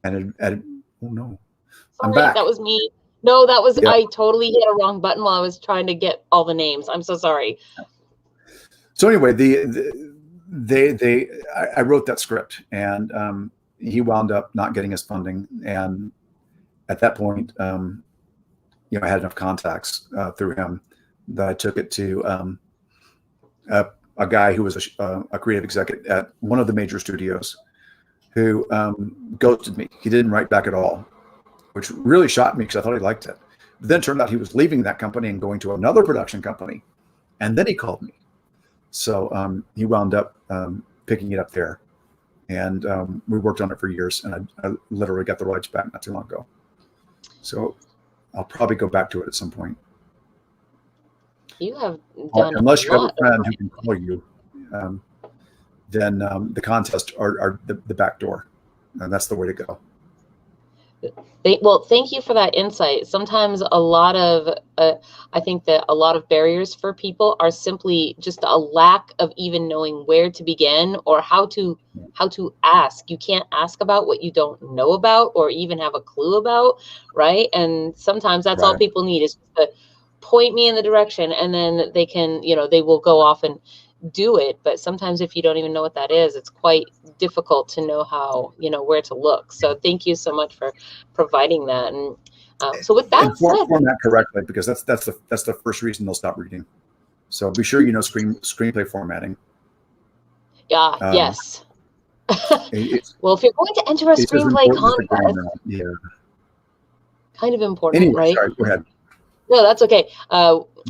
no, sorry, I'm back. That was me. No, that was I totally hit a wrong button while I was trying to get all the names. I'm so sorry. So anyway, I wrote that script, and he wound up not getting his funding. And at that point, I had enough contacts through him that I took it to a guy who was a creative executive at one of the major studios, who ghosted me. He didn't write back at all, which really shocked me because I thought he liked it. But then it turned out he was leaving that company and going to another production company, and then he called me. So he wound up picking it up there, and we worked on it for years, and I literally got the rights back not too long ago. So I'll probably go back to it at some point. You have done unless you have a friend who can call you, then the contests are the back door, and that's the way to go. Well, thank you for that insight. Sometimes a lot of, I think that a lot of barriers for people are simply just a lack of even knowing where to begin or how to ask. You can't ask about what you don't know about or even have a clue about, right? And sometimes that's all people need is to point me in the direction, and then they can, they will go off and do it. But sometimes if you don't even know what that is, it's quite difficult to know how, where to look. So thank you so much for providing that. And so with that said, format correctly, because that's the first reason they'll stop reading. So be sure you know screenplay formatting. Yeah. Yes. Well, if you're going to enter a screenplay contest, kind of important, anyway, right? Sorry, go ahead. No, that's okay.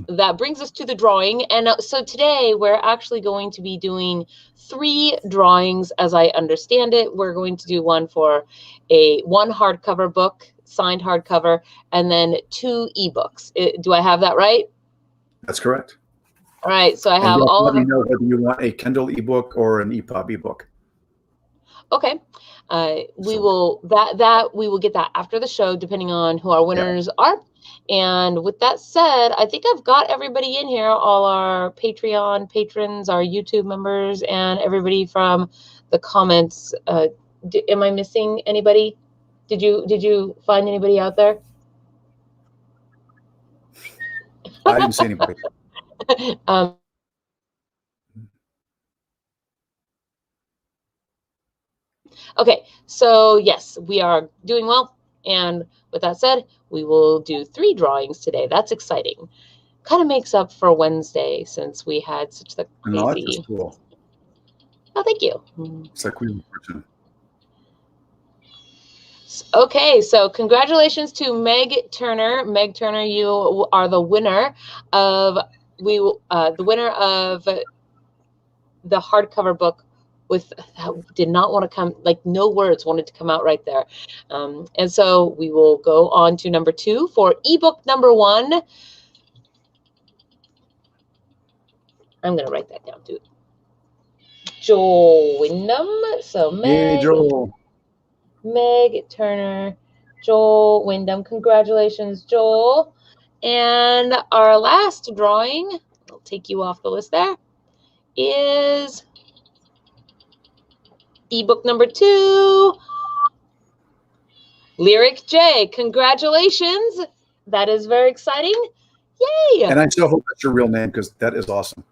That brings us to the drawing. And so today we're actually going to be doing 3 drawings as I understand it. We're going to do one for one hardcover book, signed hardcover, and then 2 ebooks. Do I have that right? That's correct. All right. So I have all of them. Let me know whether you want a Kindle ebook or an EPUB ebook. Okay. We will get that after the show, depending on who our winners are. And with that said, I think I've got everybody in here, all our Patreon patrons, our YouTube members, and everybody from the comments. Am I missing anybody? Did you find anybody out there? I didn't see anybody. Okay, so yes, we are doing well. And with that said, we will do 3 drawings today. That's exciting. Kind of makes up for Wednesday since we had such the crazy. No, that's just cool. Oh, thank you. It's like we were fortunate. Okay, so congratulations to Meg Turner. Meg Turner, you are the winner of the hardcover book with did not want to come, like no words wanted to come out right there. And so we will go on to number 2 for ebook number 1. I'm going to write that down too. Joel Wyndham. So Hey, Joel. Meg Turner, Joel Wyndham. Congratulations, Joel. And our last drawing, I'll take you off the list there, is ebook number 2, Lyric J. Congratulations. That is very exciting. Yay. And I still hope that's your real name, because that is awesome.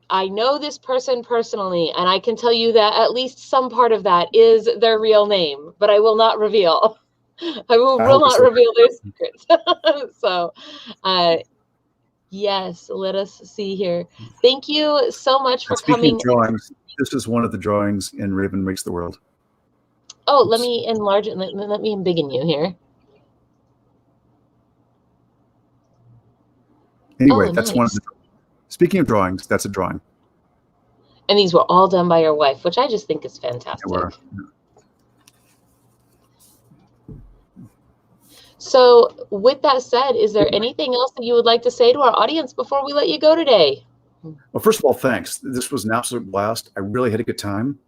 I know this person personally, and I can tell you that at least some part of that is their real name, but I will not reveal. I will not reveal their secrets. So, yes, let us see here. Thank you so much for coming. Drawings, this is one of the drawings in Raven Wakes the World. Oh, let me enlarge it. Let me embiggen you here. Anyway, that's nice. One of the. Speaking of drawings, that's a drawing. And these were all done by your wife, which I just think is fantastic. They were. So with that said, is there anything else that you would like to say to our audience before we let you go today? Well, first of all, thanks. This was an absolute blast. I really had a good time.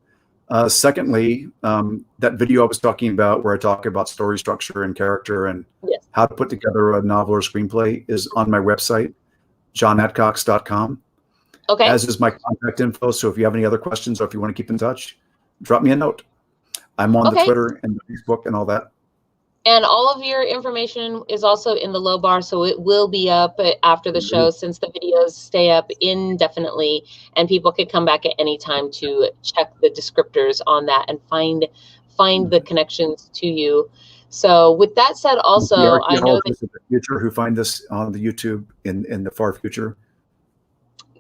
Secondly, that video I was talking about where I talk about story structure and character and how to put together a novel or screenplay is on my website, johnadcox.com. Okay. As is my contact info. So if you have any other questions or if you want to keep in touch, drop me a note. I'm on the Twitter and the Facebook and all that. And all of your information is also in the low bar, so it will be up after the show since the videos stay up indefinitely, and people can come back at any time to check the descriptors on that and find the connections to you. So with that said, also, I know that the future who find this on the YouTube in the far future.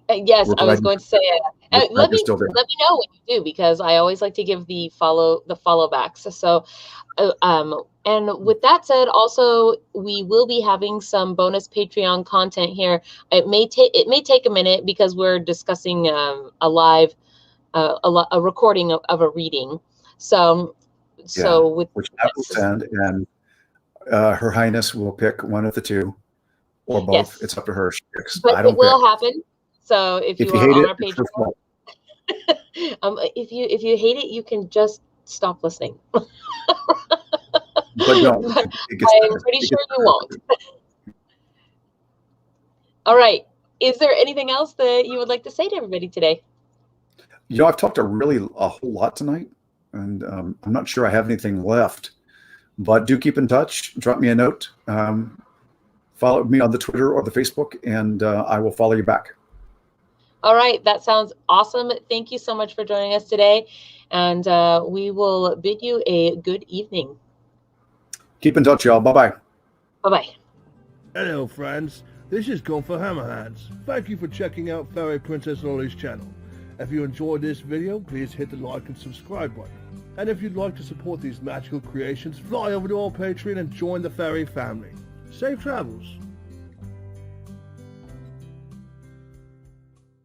Yes, I was going to say it. Let me know when you do, because I always like to give the follow backs. So, and with that said, also we will be having some bonus Patreon content here. It may take a minute because we're discussing a live a recording of a reading. So with which I will send, and Her Highness will pick one of the two or both. Yes. It's up to her. She picks. But I don't it will happen. So if you are on our Patreon, if you hate it, you can just stop listening. But don't. I'm pretty sure you won't. All right. Is there anything else that you would like to say to everybody today? You know, I've talked a whole lot tonight, and I'm not sure I have anything left. But do keep in touch. Drop me a note. Follow me on the Twitter or the Facebook, and I will follow you back. All right. That sounds awesome. Thank you so much for joining us today. And we will bid you a good evening. Keep in touch, y'all. Bye-bye. Bye-bye. Hello, friends. This is Gone for Hammerhands. Thank you for checking out Fairy Princess Lolly's channel. If you enjoyed this video, please hit the like and subscribe button. And if you'd like to support these magical creations, fly over to our Patreon and join the fairy family. Safe travels.